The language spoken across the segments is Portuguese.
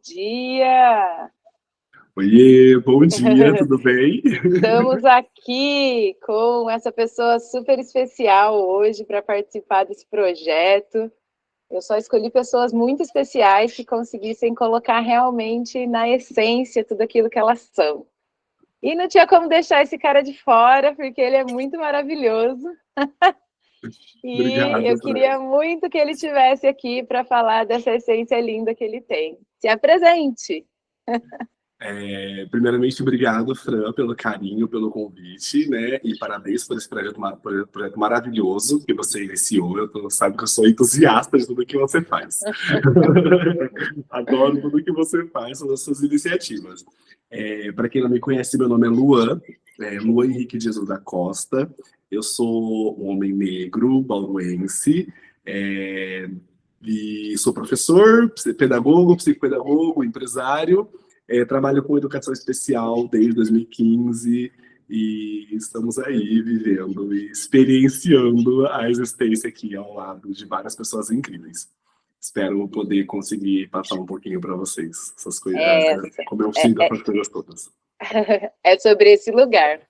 dia! Oiê, bom dia, tudo bem? Estamos aqui com essa pessoa super especial hoje para participar desse projeto. Eu só escolhi pessoas muito especiais que conseguissem colocar realmente na essência tudo aquilo que elas são. E não tinha como deixar esse cara de fora, porque ele é muito maravilhoso. E Obrigado, eu Fran. queria muito que ele estivesse aqui para falar dessa essência linda que ele tem. Se apresente! Primeiramente, obrigado, Fran, pelo carinho, pelo convite, né? E parabéns por esse projeto maravilhoso que você iniciou. Sabe que eu sou entusiasta de tudo que você faz. Adoro tudo que você faz, todas as suas iniciativas. Para quem não me conhece, meu nome é Luan, Luan Henrique Jesus da Costa. Eu sou um homem negro, bauruense, e sou professor, pedagogo, psicopedagogo, empresário. Trabalho com educação especial desde 2015 e estamos aí vivendo e experienciando a existência aqui ao lado de várias pessoas incríveis. Espero poder conseguir passar um pouquinho para vocês essas coisas, como eu sinto essas coisas todas. É sobre esse lugar.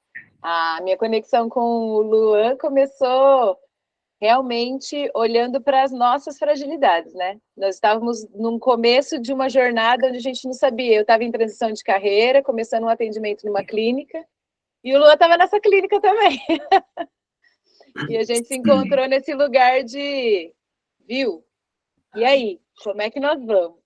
A minha conexão com o Luan começou realmente olhando para as nossas fragilidades, né? Nós estávamos num começo de uma jornada onde a gente não sabia. Eu estava em transição de carreira, começando um atendimento numa clínica, e o Luan estava nessa clínica também. E a gente se encontrou nesse lugar de, viu? E aí, como é que nós vamos?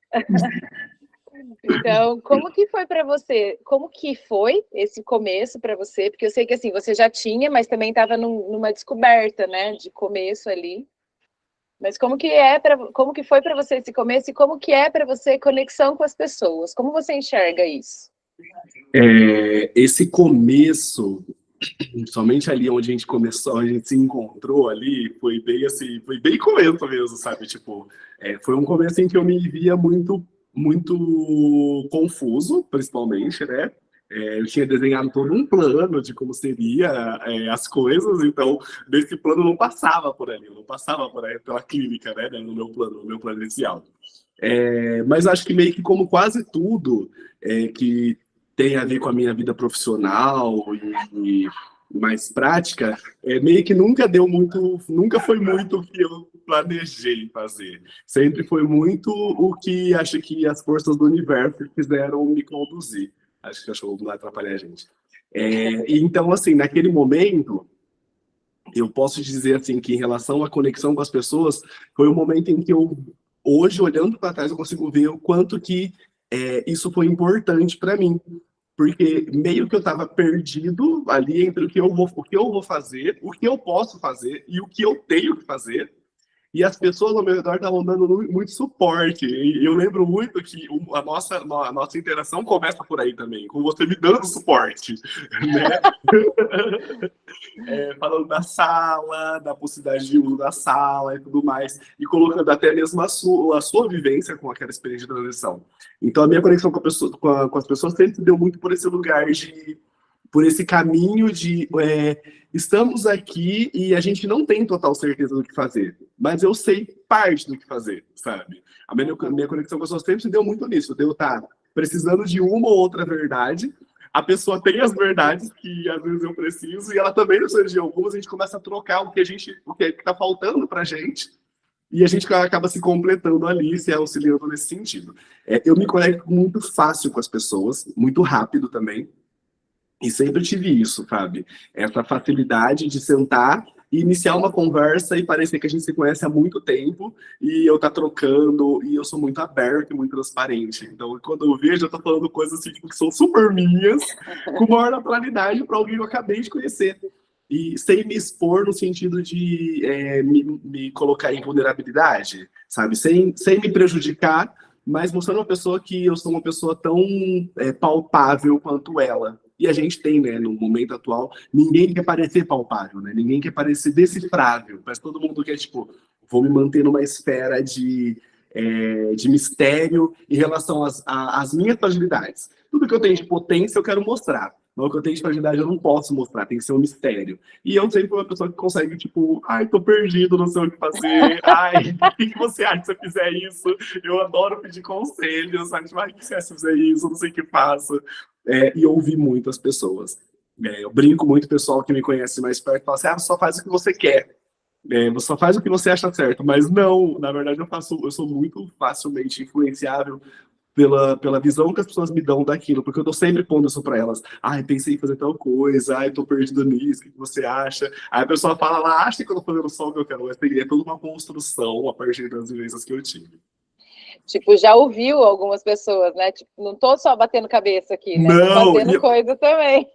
Então, como que foi para você? Como que foi esse começo para você? Porque eu sei que assim, você já tinha, mas também estava numa descoberta, né, de começo ali. Mas como que foi para você esse começo e como que é para você conexão com as pessoas? Como você enxerga isso? Esse começo, somente ali onde a gente começou, onde a gente se encontrou ali, foi bem assim, foi bem começo mesmo, sabe? Tipo, foi um começo em que eu me via muito confuso, principalmente, né? Eu tinha desenhado todo um plano de como seria as coisas, então desse plano não passava por ali, não passava por aí, pela clínica, né? No meu plano inicial. Mas acho que meio que como quase tudo que tem a ver com a minha vida profissional e mais prática, meio que nunca foi muito o que eu planejei fazer. Sempre foi muito o que acho que as forças do universo fizeram me conduzir. Acho que o cachorro não vai atrapalhar a gente. Então, assim, naquele momento, eu posso dizer assim que em relação à conexão com as pessoas, foi um momento em que eu, hoje, olhando para trás, eu consigo ver o quanto que isso foi importante para mim. Porque meio que eu estava perdido ali entre o que eu vou fazer, o que eu posso fazer e o que eu tenho que fazer. E as pessoas ao meu redor estavam dando muito suporte. E eu lembro muito que a nossa interação começa por aí também, com você me dando suporte, né? Falando da sala, da possibilidade de uso da sala e tudo mais, e colocando até mesmo a sua vivência com aquela experiência de transição. Então, a minha conexão com as pessoas sempre deu muito por esse lugar por esse caminho de estamos aqui e a gente não tem total certeza do que fazer, mas eu sei parte do que fazer, sabe? A minha conexão com as pessoas sempre se deu muito nisso, de eu estar precisando de uma ou outra verdade, a pessoa tem as verdades que às vezes eu preciso e ela também precisa de algumas, a gente começa a trocar o que está faltando para a gente e a gente acaba se completando ali, se auxiliando nesse sentido. Eu me conecto muito fácil com as pessoas, muito rápido também, e sempre tive isso, sabe? Essa facilidade de sentar e iniciar uma conversa e parecer que a gente se conhece há muito tempo e eu tá trocando, e eu sou muito aberto e muito transparente. Então, quando eu vejo, eu tô falando coisas assim, tipo, que são super minhas, com maior naturalidade para alguém que eu acabei de conhecer. E sem me expor no sentido de me colocar em vulnerabilidade, sabe? Sem me prejudicar, mas mostrando uma pessoa que eu sou uma pessoa tão palpável quanto ela. E a gente tem, né, no momento atual, ninguém quer parecer palpável, né? Ninguém quer parecer decifrável. Mas todo mundo quer, tipo, vou me manter numa esfera de mistério em relação às minhas fragilidades. Tudo que eu tenho de potência eu quero mostrar. Mas o que eu tenho de fragilidade eu não posso mostrar, tem que ser um mistério. E eu sempre fui uma pessoa que consegue, tipo, ai, tô perdido, não sei o que fazer. Ai, o que você acha se eu fizer isso? Eu adoro pedir conselhos, sabe? Tipo, ai, o que você acha se eu fizer isso? Eu não sei o que faço. E ouvir muito as pessoas. Eu brinco muito, o pessoal que me conhece mais perto fala assim, ah, só faz o que você quer. Você só faz o que você acha certo, mas não, na verdade eu sou muito facilmente influenciável pela visão que as pessoas me dão daquilo, porque eu tô sempre pondo isso para elas. Ai, pensei em fazer tal coisa, ai, tô perdido nisso, o que você acha? Aí a pessoa fala lá, acha que eu tô fazendo só o que eu quero, mas é toda uma construção a partir das vivências que eu tive. Tipo, já ouviu algumas pessoas, né? Tipo, não tô só batendo cabeça aqui, né? Tô Não, fazendo coisa também.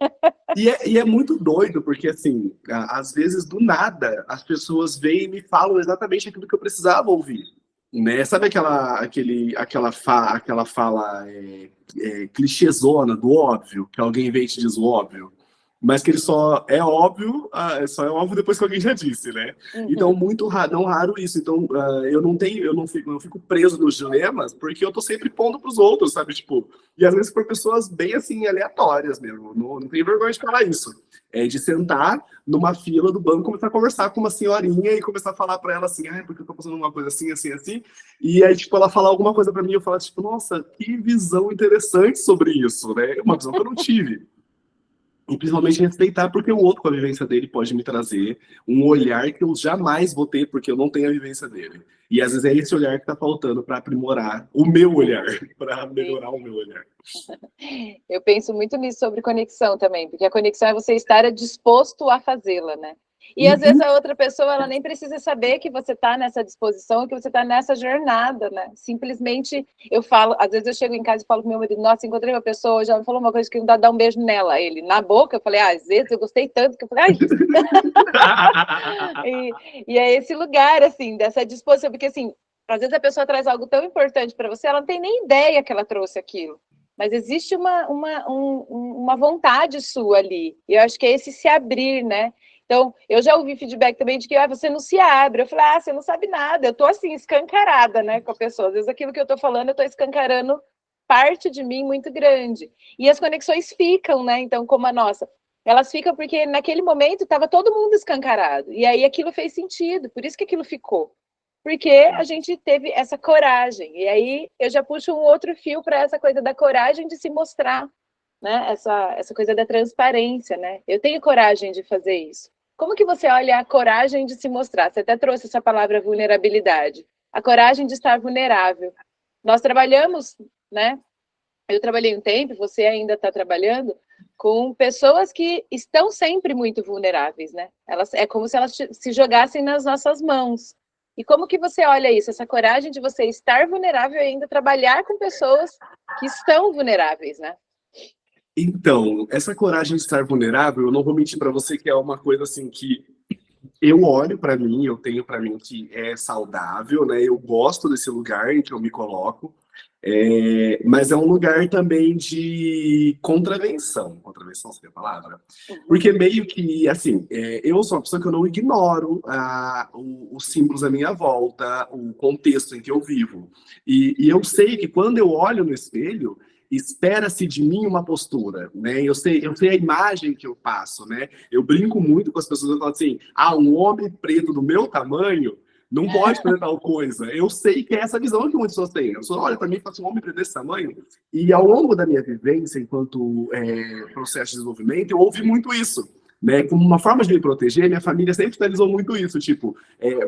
e é muito doido, porque assim, às vezes do nada as pessoas vêm e me falam exatamente aquilo que eu precisava ouvir. Né? Sabe aquela fala clichêzona do óbvio, que alguém vem e te diz o óbvio, mas que ele só é óbvio depois que alguém já disse, né? Então, muito raro, não raro isso. Então, eu não fico preso nos dilemas, porque eu tô sempre pondo pros outros, sabe? Tipo, e às vezes por pessoas bem assim, aleatórias mesmo. Não tenho vergonha de falar isso. De sentar numa fila do banco, começar a conversar com uma senhorinha e começar a falar para ela assim, porque eu tô passando uma coisa assim, assim, assim. E aí, tipo, ela falar alguma coisa para mim, eu falo, tipo, nossa, que visão interessante sobre isso, né? Uma visão que eu não tive. E principalmente respeitar, porque o outro, com a vivência dele, pode me trazer um olhar que eu jamais vou ter, porque eu não tenho a vivência dele. E às vezes é esse olhar que está faltando para aprimorar o meu olhar, para melhorar o meu olhar. Eu penso muito nisso sobre conexão também, porque a conexão é você estar disposto a fazê-la, né? E às vezes a outra pessoa, ela nem precisa saber que você está nessa disposição, que você está nessa jornada, né? Simplesmente eu falo, às vezes eu chego em casa e falo pro meu marido, nossa, encontrei uma pessoa, já me falou uma coisa que não dá dar um beijo nela. Ele, na boca, eu falei, às vezes eu gostei tanto que eu falei, e é esse lugar, assim, dessa disposição, porque assim, às vezes a pessoa traz algo tão importante para você, ela não tem nem ideia que ela trouxe aquilo. Mas existe uma vontade sua ali. E eu acho que é esse se abrir, né? Então, eu já ouvi feedback também de que você não se abre. Eu falei, você não sabe nada. Eu tô assim, escancarada, né, com a pessoa. Às vezes aquilo que eu tô falando, eu tô escancarando parte de mim muito grande. E as conexões ficam, né? Então, como a nossa. Elas ficam porque naquele momento estava todo mundo escancarado. E aí aquilo fez sentido, por isso que aquilo ficou. Porque a gente teve essa coragem. E aí eu já puxo um outro fio para essa coisa da coragem de se mostrar, né? Essa coisa da transparência, né? Eu tenho coragem de fazer isso. Como que você olha a coragem de se mostrar? Você até trouxe essa palavra vulnerabilidade. A coragem de estar vulnerável. Nós trabalhamos, né? Eu trabalhei um tempo, você ainda está trabalhando, com pessoas que estão sempre muito vulneráveis, né? É como se elas se jogassem nas nossas mãos. E como que você olha isso? Essa coragem de você estar vulnerável e ainda trabalhar com pessoas que estão vulneráveis, né? Então, essa coragem de estar vulnerável, eu não vou mentir para você que é uma coisa assim que eu olho para mim, eu tenho para mim que é saudável, né? Eu gosto desse lugar em que eu me coloco, mas é um lugar também de contravenção. Contravenção seria a palavra? Porque meio que, assim, eu sou uma pessoa que eu não ignoro os símbolos à minha volta, o contexto em que eu vivo. E eu sei que quando eu olho no espelho, espera-se de mim uma postura, né? Eu sei a imagem que eu passo, né? Eu brinco muito com as pessoas, eu falo assim, um homem preto do meu tamanho não pode fazer tal coisa. Eu sei que é essa visão que muitas pessoas têm. Eu sou, olha, para mim, faço um homem preto desse tamanho. E ao longo da minha vivência, enquanto processo de desenvolvimento, eu ouvi muito isso. Né? Como uma forma de me proteger, minha família sempre finalizou muito isso, tipo,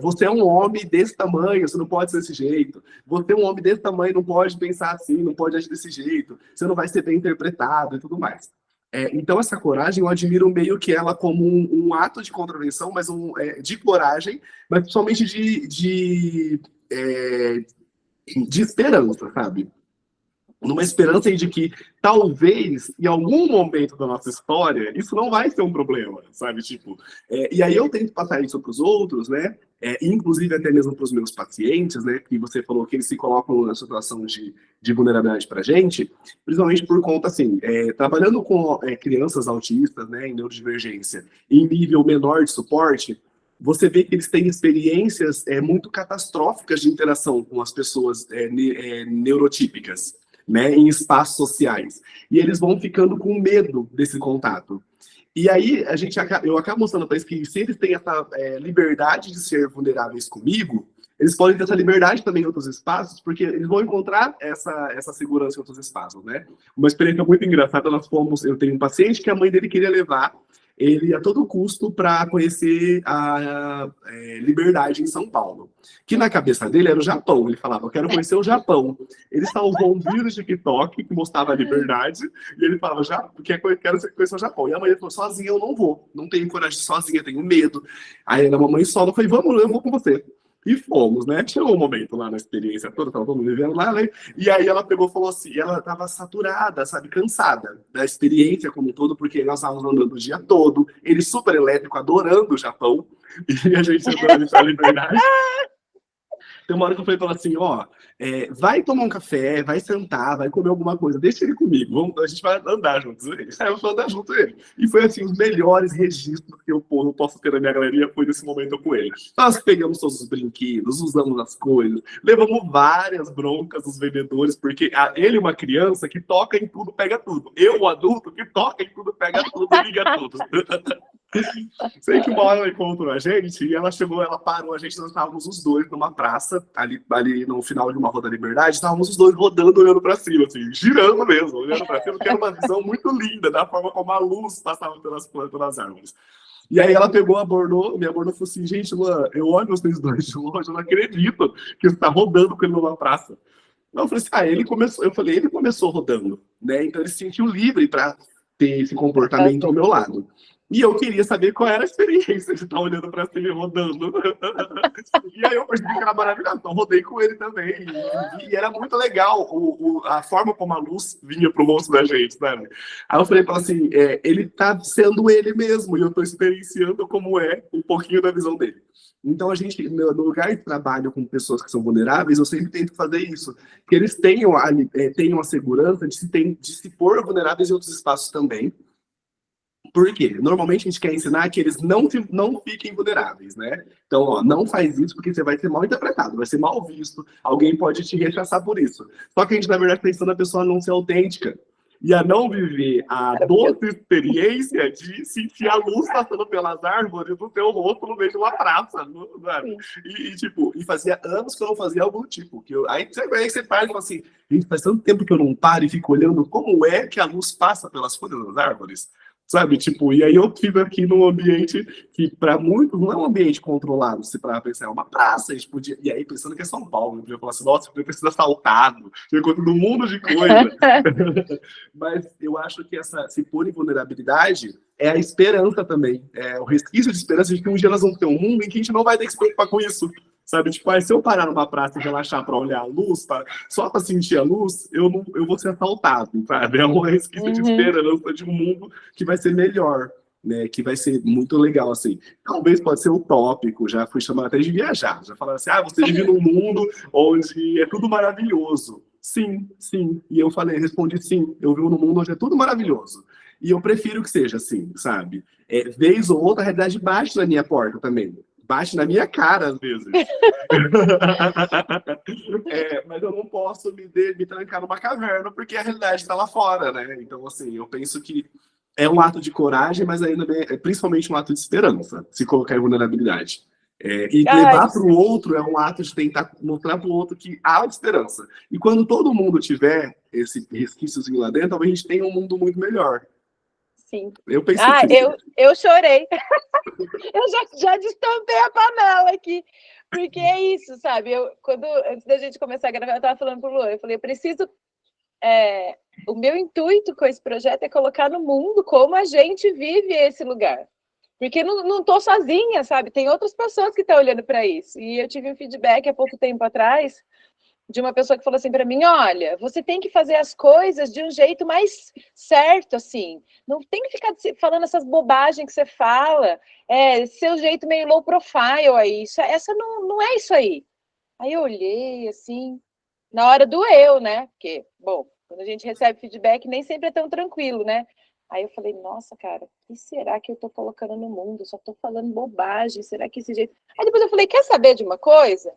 você é um homem desse tamanho, você não pode ser desse jeito, você é um homem desse tamanho, não pode pensar assim, não pode agir desse jeito, você não vai ser bem interpretado e tudo mais. Então essa coragem, eu admiro meio que ela como um ato de contravenção, mas de coragem, mas principalmente de esperança, sabe? Numa esperança de que talvez, em algum momento da nossa história, isso não vai ser um problema, sabe? Tipo, e aí eu tento passar isso para os outros, né? Inclusive até mesmo para os meus pacientes, né? Que você falou que eles se colocam na situação de vulnerabilidade para a gente, principalmente por conta, assim, trabalhando com crianças autistas, né? Em neurodivergência, em nível menor de suporte, você vê que eles têm experiências muito catastróficas de interação com as pessoas neurotípicas. né, em espaços sociais. E eles vão ficando com medo desse contato. E aí eu acabo mostrando para eles que se eles têm essa liberdade de ser vulneráveis comigo, eles podem ter essa liberdade também em outros espaços, porque eles vão encontrar essa segurança em outros espaços, né? Uma experiência muito engraçada, eu tenho um paciente que a mãe dele queria levar ele a todo custo para conhecer a Liberdade em São Paulo, que na cabeça dele era o Japão. Ele falava, eu quero conhecer o Japão. Ele salvou um vídeo de TikTok que mostrava a Liberdade, e ele falava, já, quero conhecer o Japão. E a mãe falou, sozinha eu não vou, não tenho coragem sozinha, tenho medo. Aí a mamãe só, eu falei, vamos, eu vou com você. E fomos, né? Chegou um momento lá na experiência toda, tava todo mundo vivendo lá, né? E aí ela pegou e falou assim, ela estava saturada, sabe, cansada da experiência como um todo, porque nós estávamos andando o dia todo, ele super elétrico, adorando o Japão, e a gente andando pra Liberdade. Tem uma hora que eu falei pra ela assim, ó, vai tomar um café, vai sentar, vai comer alguma coisa, deixa ele comigo, a gente vai andar juntos. Aí eu vou andar junto com ele. E foi assim, os melhores registros que eu posso ter na minha galeria foi nesse momento com ele. Nós pegamos todos os brinquedos, usamos as coisas, levamos várias broncas dos vendedores, porque ele é uma criança que toca em tudo, pega tudo. Eu, o adulto, que toca em tudo, pega tudo, liga tudo. Sei que uma hora ela encontrou a gente e ela chegou, ela parou, nós estávamos os dois numa praça, ali no final de uma Rua da Liberdade, estávamos os dois rodando, olhando para cima, assim, girando mesmo, olhando para cima, que era uma visão muito linda da forma como a luz passava pelas plantas, pelas árvores. E aí ela pegou, me abordou e falou assim, gente, Luan, eu olho vocês dois de longe, eu não acredito que você está rodando com ele numa praça. Eu falei assim, ele começou rodando, né? Então ele se sentiu livre para ter esse comportamento ao meu lado. E eu queria saber qual era a experiência de estar olhando para cima e rodando. E aí eu percebi que era maravilhoso. Então rodei com ele também. E era muito legal a forma como a luz vinha pro rosto da gente, sabe? Aí eu falei para ela assim, ele tá sendo ele mesmo, e eu estou experienciando como é um pouquinho da visão dele. Então, a gente, no lugar de trabalho com pessoas que são vulneráveis, eu sempre tento fazer isso. Que eles tenham a segurança de se pôr vulneráveis em outros espaços também. Por quê? Normalmente a gente quer ensinar que eles não fiquem vulneráveis, né? Então, ó, não faz isso porque você vai ser mal interpretado, vai ser mal visto, alguém pode te rechaçar por isso. Só que a gente, na verdade, está ensinando a pessoa a não ser autêntica e a não viver a doce experiência de sentir a luz passando pelas árvores do teu rosto no meio de uma praça, sabe? E fazia anos que eu não fazia algo do tipo. Aí você para e fala assim, gente, faz tanto tempo que eu não paro e fico olhando como é que a luz passa pelas folhas das árvores. Sabe, tipo, e aí eu fico aqui num ambiente que para muitos não é um ambiente controlado, se para pensar, é uma praça, a gente podia, e aí pensando que é São Paulo, eu podia falar assim, nossa, eu podia ter sido assaltado, eu encontro um mundo de coisa. Mas eu acho que se pôr em vulnerabilidade é a esperança também, é o resquício de esperança de que um dia nós vamos ter um mundo em que a gente não vai ter que se preocupar com isso. Sabe, tipo, se eu parar numa praça e relaxar para olhar a luz, só para sentir a luz, eu vou ser assaltado, sabe? É um resquício de esperança de um mundo que vai ser melhor, né? Que vai ser muito legal, assim. Talvez pode ser utópico, já fui chamado até de viajar, já falaram assim, você vive num mundo onde é tudo maravilhoso. Sim, sim. E eu respondi sim, eu vivo num mundo onde é tudo maravilhoso. E eu prefiro que seja assim, sabe? Vez ou outra, a realidade bate na minha porta também. Bate na minha cara, às vezes. Mas eu não posso me trancar numa caverna, porque a realidade está lá fora, né? Então, assim, eu penso que é um ato de coragem, mas ainda é principalmente um ato de esperança, se colocar em vulnerabilidade. E levar para o outro é um ato de tentar mostrar para o outro que há esperança. E quando todo mundo tiver esse resquíciozinho lá dentro, talvez a gente tenha um mundo muito melhor. Sim. Eu pensei assim. Eu chorei. Eu já destampei a panela aqui. Porque é isso, sabe? Antes da gente começar a gravar, eu estava falando para o Luan, eu falei, eu preciso... o meu intuito com esse projeto é colocar no mundo como a gente vive esse lugar. Porque não estou sozinha, sabe? Tem outras pessoas que estão olhando para isso. E eu tive um feedback há pouco tempo atrás de uma pessoa que falou assim para mim, olha, você tem que fazer as coisas de um jeito mais certo, assim. Não tem que ficar falando essas bobagens que você fala. Seu jeito meio low profile aí. Essa não é isso aí. Aí eu olhei, assim, na hora doeu, né? Porque, bom, quando a gente recebe feedback, nem sempre é tão tranquilo, né? Aí eu falei, nossa, cara, o que será que eu tô colocando no mundo? Só tô falando bobagem, será que esse jeito... Aí depois eu falei, quer saber de uma coisa?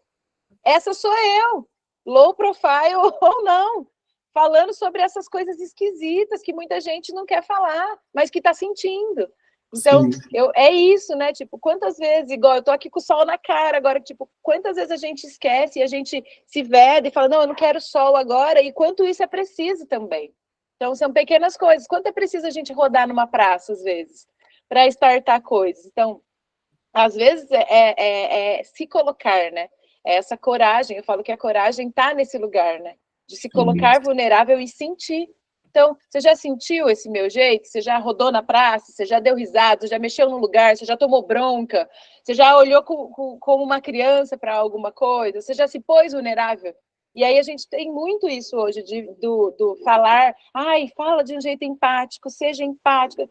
Essa sou eu, low profile ou não. falando sobre essas coisas esquisitas que muita gente não quer falar, mas que está sentindo. Então, é isso, né? Tipo, quantas vezes, igual eu tô aqui com o sol na cara agora, tipo, quantas vezes a gente esquece e a gente se veda e fala, não, eu não quero sol agora, e quanto isso é preciso também. Então, são pequenas coisas. Quanto é preciso a gente rodar numa praça, às vezes, para startar coisas? Então, às vezes, é se colocar, né? É essa coragem, eu falo que a coragem está nesse lugar, né? De se colocar vulnerável e sentir. Então, você já sentiu esse meu jeito? Você já rodou na praça? Você já deu risada? Você já mexeu no lugar? Você já tomou bronca? Você já olhou como uma criança para alguma coisa? Você já se pôs vulnerável? E aí a gente tem muito isso hoje, do falar, ai, fala de um jeito empático, seja empática.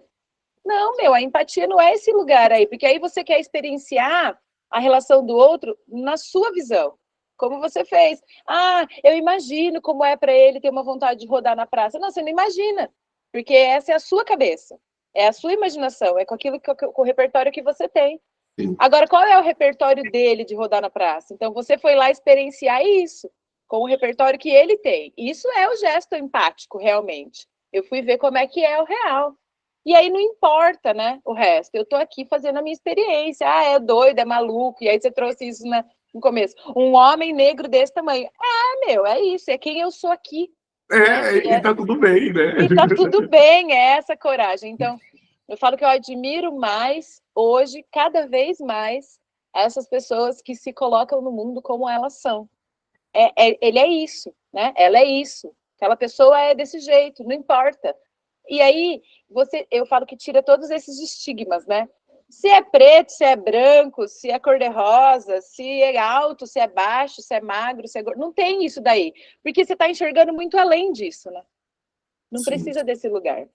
Não, a empatia não é esse lugar aí, porque aí você quer experienciar a relação do outro na sua visão, como você fez. Ah, eu imagino como é para ele ter uma vontade de rodar na praça. Não, você não imagina, porque essa é a sua cabeça, é a sua imaginação, é com aquilo com o repertório que você tem. Sim. Agora, qual é o repertório dele de rodar na praça? Então, você foi lá experienciar isso, com o repertório que ele tem. Isso é o gesto empático, realmente. Eu fui ver como é que é o real. E aí não importa, né, o resto. Eu tô aqui fazendo a minha experiência. Ah, é doido, é maluco. E aí você trouxe isso no começo. Um homem negro desse tamanho. É isso. É quem eu sou aqui. E tá tudo bem, né? E tá tudo bem, é essa coragem. Então, eu falo que eu admiro mais, hoje, cada vez mais, essas pessoas que se colocam no mundo como elas são. Ele é isso, né? Ela é isso. Aquela pessoa é desse jeito, não importa. E aí, eu falo que tira todos esses estigmas, né? Se é preto, se é branco, se é cor-de-rosa, se é alto, se é baixo, se é magro, se é gordo. Não tem isso daí. Porque você está enxergando muito além disso, né? Não precisa desse lugar.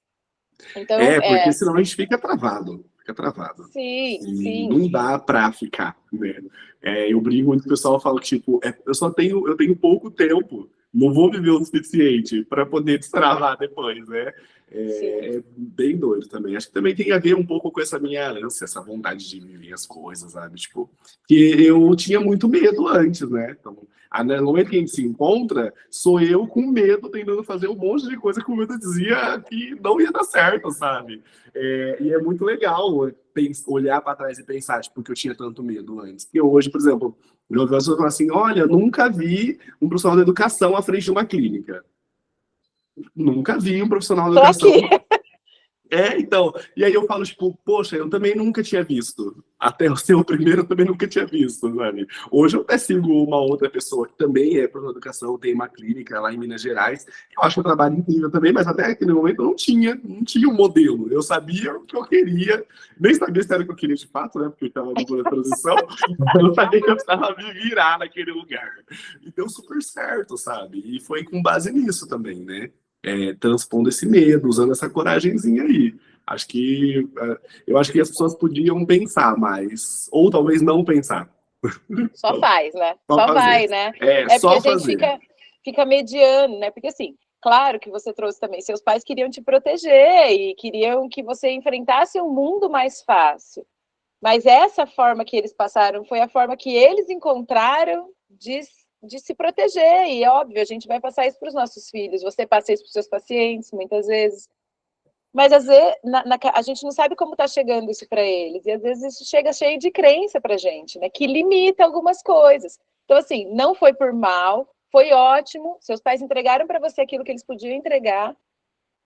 Então, porque senão a gente fica travado. Fica travado. Sim, E sim. não dá pra ficar, né? Eu brinco muito, o pessoal fala, tipo, eu tenho pouco tempo, não vou viver o suficiente para poder destravar depois, né? É bem doido também. Acho que também tem a ver um pouco com essa minha ânsia, essa vontade de viver as coisas, sabe? Tipo, que eu tinha muito medo antes, né? Então, no momento que a gente se encontra, sou eu com medo, tentando fazer um monte de coisa que o medo dizia que não ia dar certo, sabe? E é muito legal olhar para trás e pensar, tipo, que eu tinha tanto medo antes. Porque hoje, por exemplo, eu ouvi pessoas falar assim, olha, nunca vi um profissional da educação à frente de uma clínica. Nunca vi um profissional da educação... Então, e aí eu falo, tipo, poxa, eu também nunca tinha visto. Até o seu primeiro eu também nunca tinha visto, sabe? Hoje eu até sigo uma outra pessoa que também é professora de educação, tem uma clínica lá em Minas Gerais. Eu acho o trabalho incrível também, mas até aquele momento eu não tinha um modelo. Eu sabia o que eu queria, nem sabia se era o que eu queria de fato, né? Porque eu estava na transição, eu não sabia que eu precisava me virar naquele lugar. E deu super certo, sabe? E foi com base nisso também, né? Transpondo esse medo, usando essa coragemzinha aí. Eu acho que as pessoas podiam pensar mais, ou talvez não pensar. Só faz, né? Só vai, né? Só porque a gente fica mediando, né? Porque assim, claro que você trouxe também, seus pais queriam te proteger e queriam que você enfrentasse um mundo mais fácil. Mas essa forma que eles passaram foi a forma que eles encontraram de se proteger. E, óbvio, a gente vai passar isso para os nossos filhos. Você passa isso para os seus pacientes, muitas vezes. Mas, às vezes, a gente não sabe como está chegando isso para eles. E, às vezes, isso chega cheio de crença para a gente, né? Que limita algumas coisas. Então, assim, não foi por mal, foi ótimo. Seus pais entregaram para você aquilo que eles podiam entregar.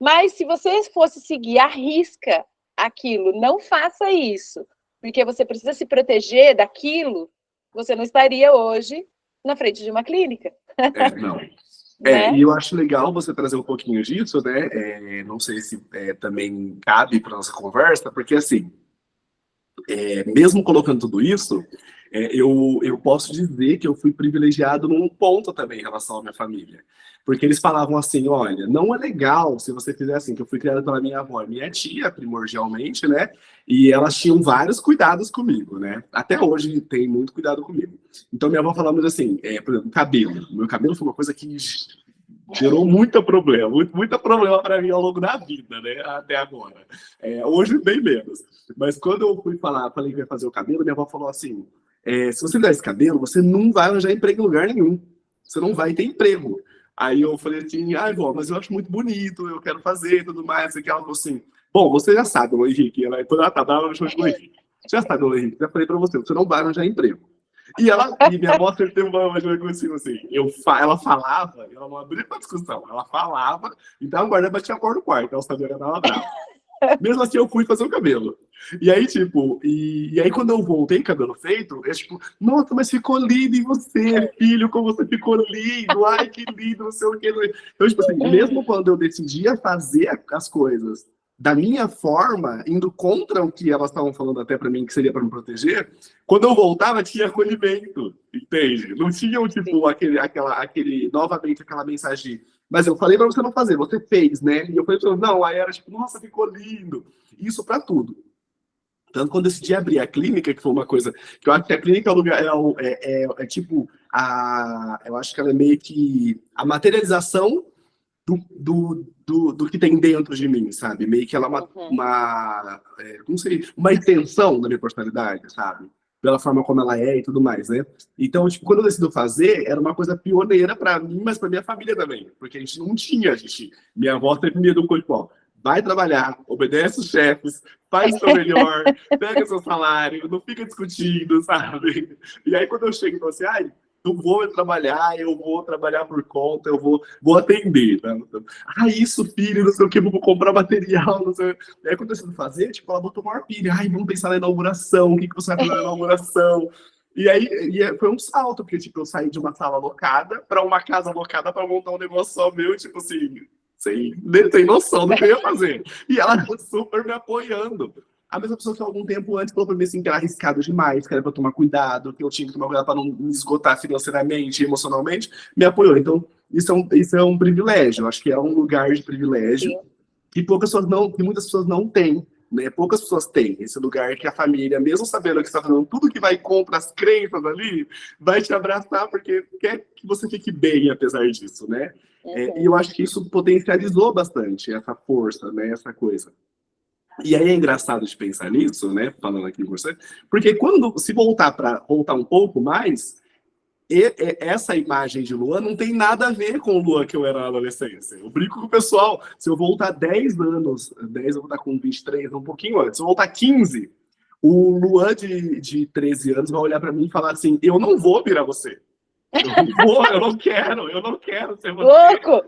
Mas, se você fosse seguir à risca aquilo, não faça isso. Porque você precisa se proteger daquilo, você não estaria hoje na frente de uma clínica. Não. Né? E eu acho legal você trazer um pouquinho disso, né? Não sei se também cabe para nossa conversa, porque assim, mesmo colocando tudo isso, eu posso dizer que eu fui privilegiado num ponto também em relação à minha família. Porque eles falavam assim, olha, não é legal se você fizer assim, que eu fui criada pela minha avó e minha tia, primordialmente, né? E elas tinham vários cuidados comigo, né? Até hoje tem muito cuidado comigo. Então minha avó falava assim, por exemplo, cabelo. Meu cabelo foi uma coisa que gerou muito problema para mim ao longo da vida, né? Até agora. Hoje, bem menos. Mas quando eu falei que ia fazer o cabelo, minha avó falou assim, se você der esse cabelo, você não vai arranjar emprego em lugar nenhum. Você não vai ter emprego. Aí eu falei assim, ai, vó, mas eu acho muito bonito, eu quero fazer e tudo mais. E ela falou assim, bom, você já sabe, Dona Henrique. Quando ela tá brava, ela me chama de Dona Henrique. Você já sabe, Dona Henrique, já falei pra você não vai arranjar emprego. E minha avó sempre teve uma coisa assim, ela falava, ela não abria pra discussão, ela falava, então a guarda batia a porta no quarto, ela sabia que ela tava brava. Mesmo assim, eu fui fazer o cabelo. E aí, tipo, e aí quando eu voltei cabelo feito, eu, tipo, nossa, mas ficou lindo em você, filho, como você ficou lindo, ai, que lindo, não sei o que. Então, tipo assim, mesmo quando eu decidia fazer as coisas da minha forma, indo contra o que elas estavam falando até para mim, que seria para me proteger, quando eu voltava, tinha acolhimento, entende? Não tinha, tipo, novamente, aquela mensagem de, mas eu falei para você não fazer, você fez, né? E eu falei pra você, não, aí era tipo, nossa, ficou lindo. Isso para tudo. Tanto quando eu decidi abrir a clínica, que foi uma coisa que eu acho que a clínica é o lugar, é tipo, eu acho que ela é meio que a materialização do que tem dentro de mim, sabe? Meio que ela é não sei, uma extensão da minha personalidade, sabe? Pela forma como ela é e tudo mais, né? Então, tipo, quando eu decidi fazer, era uma coisa pioneira para mim, mas para minha família também, porque a gente não tinha, minha avó sempre me educou, tipo, ó, vai trabalhar, obedece os chefes, faz o seu melhor, pega seu salário, não fica discutindo, sabe? E aí, quando eu chego e falo assim, ai, eu vou trabalhar por conta, vou atender. Tá? Isso, filho, não sei o que, vou comprar material, não sei. E aí, quando eu decidi fazer, tipo, ela botou maior pilha. Ai, vamos pensar na inauguração, o que você vai fazer na inauguração? E aí foi um salto, porque tipo, eu saí de uma sala alocada para uma casa alocada para montar um negócio só meu, tipo assim, sem noção do que eu ia fazer. E ela super me apoiando. A mesma pessoa que algum tempo antes falou pra mim assim, que era arriscado demais, que era pra tomar cuidado, que eu tinha que tomar cuidado para não me esgotar financeiramente e emocionalmente, me apoiou. Então, isso é um privilégio. Eu acho que é um lugar de privilégio que muitas pessoas não têm. Né? Poucas pessoas têm esse lugar que a família, mesmo sabendo que está fazendo tudo que vai contra as crenças ali, vai te abraçar porque quer que você fique bem apesar disso, né? E eu acho que isso potencializou bastante essa força, né? Essa coisa. E aí é engraçado de pensar nisso, né? Falando aqui com você, porque se voltar um pouco mais, essa imagem de Lua não tem nada a ver com o Lua que eu era na adolescência. Eu brinco com o pessoal, se eu voltar 10 anos, 10 eu vou estar com 23, um pouquinho antes, se eu voltar 15, o Luan de 13 anos vai olhar para mim e falar assim, eu não vou virar você. Eu não quero ser você. Louco!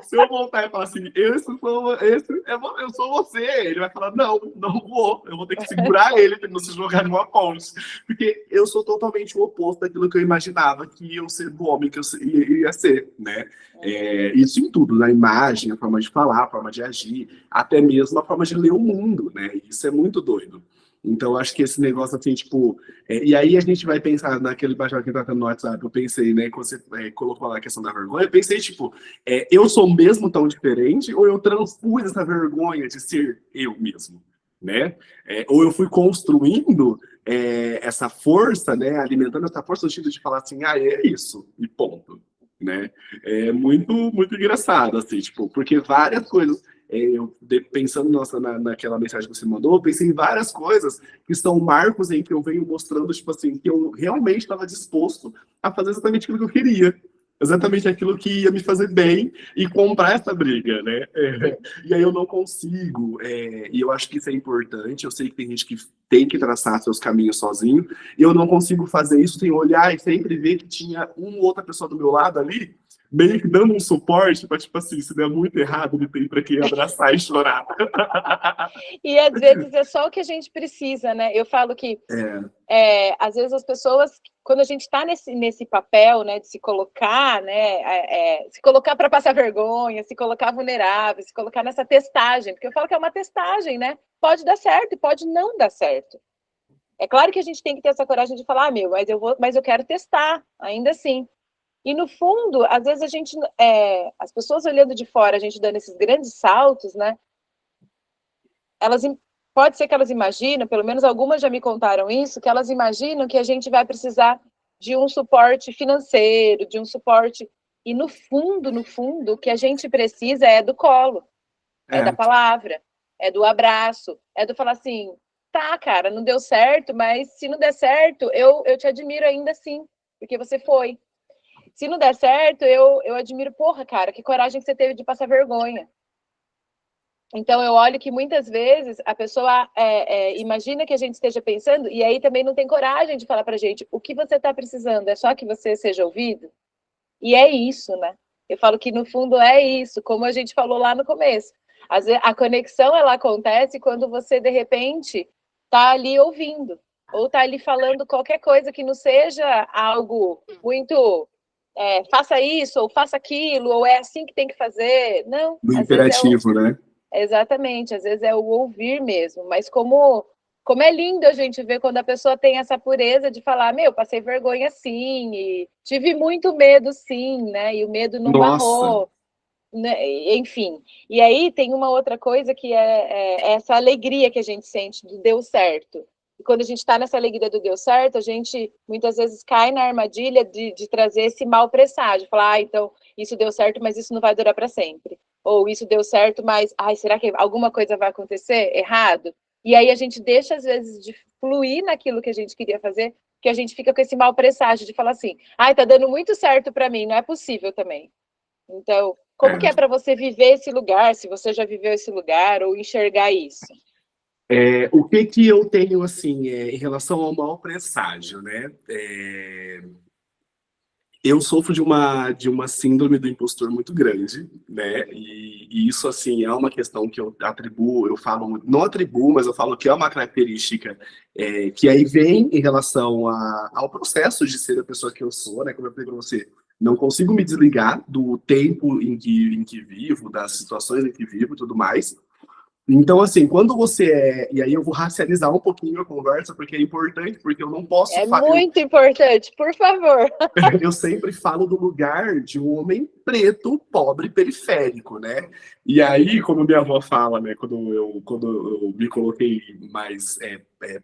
Se eu voltar e falar assim, eu sou você, ele vai falar, não vou, eu vou ter que segurar ele para não se jogar numa ponte. Porque eu sou totalmente o oposto daquilo que eu imaginava que eu ser do homem que eu ia ser, né? Isso em tudo, na imagem, a forma de falar, a forma de agir, até mesmo a forma de ler o mundo, né? Isso é muito doido. Então, acho que esse negócio, assim, tipo... e aí a gente vai pensar naquele baixo que tá tendo no WhatsApp, eu pensei, né, quando você colocou lá a questão da vergonha, eu pensei, tipo, eu sou mesmo tão diferente ou eu transpus essa vergonha de ser eu mesmo, né? Ou eu fui construindo essa força, né, alimentando essa força no sentido de falar assim, é isso, e ponto, né? É muito, muito engraçado, assim, tipo, porque várias coisas pensando naquela mensagem que você mandou, eu pensei em várias coisas que são marcos em que eu venho mostrando, tipo assim, que eu realmente estava disposto a fazer exatamente aquilo que eu queria. Exatamente aquilo que ia me fazer bem e comprar essa briga, né? E aí eu não consigo, e eu acho que isso é importante, eu sei que tem gente que tem que traçar seus caminhos sozinho, e eu não consigo fazer isso sem olhar e sempre ver que tinha uma outra pessoa do meu lado ali, meio que dando um suporte para, tipo assim, se der muito errado, ele tem para quem abraçar e chorar. E às vezes é só o que a gente precisa, né? Eu falo que às vezes as pessoas, quando a gente está nesse papel, né, de se colocar, né, se colocar para passar vergonha, se colocar vulnerável, se colocar nessa testagem, porque eu falo que é uma testagem, né? Pode dar certo e pode não dar certo. É claro que a gente tem que ter essa coragem de falar, mas eu quero testar, ainda assim. E no fundo, às vezes as pessoas olhando de fora, a gente dando esses grandes saltos, né? Pode ser que elas imaginam, pelo menos algumas já me contaram isso, que elas imaginam que a gente vai precisar de um suporte financeiro, de um suporte. E no fundo, o que a gente precisa é do colo, é da palavra, é do abraço, é do falar assim, tá, cara, não deu certo, mas se não der certo, eu te admiro ainda assim, porque você foi. Se não der certo, eu admiro, porra, cara, que coragem que você teve de passar vergonha. Então, eu olho que muitas vezes a pessoa imagina que a gente esteja pensando, e aí também não tem coragem de falar pra gente o que você está precisando, é só que você seja ouvido? E é isso, né? Eu falo que no fundo é isso, como a gente falou lá no começo. Às vezes, a conexão ela acontece quando você, de repente, está ali ouvindo, ou está ali falando qualquer coisa que não seja algo muito faça isso, ou faça aquilo, ou é assim que tem que fazer. Não, Do às vezes imperativo, né? exatamente, às vezes é o ouvir mesmo, mas como é lindo a gente ver quando a pessoa tem essa pureza de falar, meu, passei vergonha sim, e tive muito medo sim, né? E o medo não Nossa, barrou, né? Enfim. E aí tem uma outra coisa que é essa alegria que a gente sente do deu certo. E quando a gente está nessa alegria do deu certo, a gente muitas vezes cai na armadilha de trazer esse mau presságio, falar, então isso deu certo, mas isso não vai durar para sempre. Ou isso deu certo, mas será que alguma coisa vai acontecer errado? E aí a gente deixa, às vezes, de fluir naquilo que a gente queria fazer, que a gente fica com esse mau presságio de falar assim, tá dando muito certo para mim, não é possível também. Então, como que é para você viver esse lugar, se você já viveu esse lugar, ou enxergar isso? O que eu tenho, assim, em relação ao mau presságio, né? Eu sofro de uma síndrome do impostor muito grande, né? E isso, assim, é uma questão que eu atribuo, eu falo, não atribuo, mas eu falo que é uma característica que aí vem em relação ao processo de ser a pessoa que eu sou, né? Como eu falei para você, não consigo me desligar do tempo em que vivo, das situações em que vivo e tudo mais. Então, assim, quando você e aí eu vou racializar um pouquinho a conversa, porque é importante, porque eu não posso. É muito importante, por favor. Eu sempre falo do lugar de um homem preto, pobre, periférico, né? E aí, como minha avó fala, né? Quando eu me coloquei mais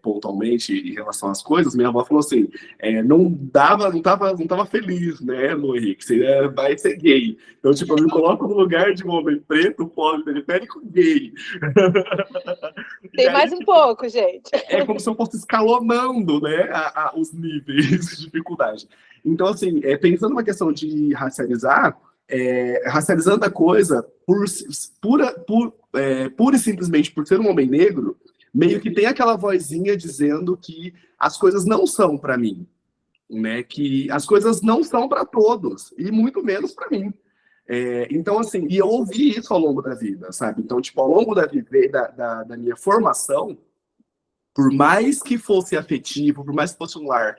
pontualmente em relação às coisas, minha avó falou assim: não tava feliz, né, Lu Henrique? Você vai ser gay. Então, tipo, eu me coloco no lugar de um homem preto, pobre, periférico, gay. E Tem aí, mais um tipo, pouco, gente. é como se eu fosse escalonando, né, os níveis de dificuldade. Então, assim, pensando numa questão de racializar, racializando a coisa pura e simplesmente por ser um homem negro, meio que tem aquela vozinha dizendo que as coisas não são para mim, né? Que as coisas não são para todos, e muito menos para mim. Então, assim, e eu ouvi isso ao longo da vida, sabe? Então, tipo, ao longo da minha formação, por mais que fosse afetivo, por mais que fosse um lar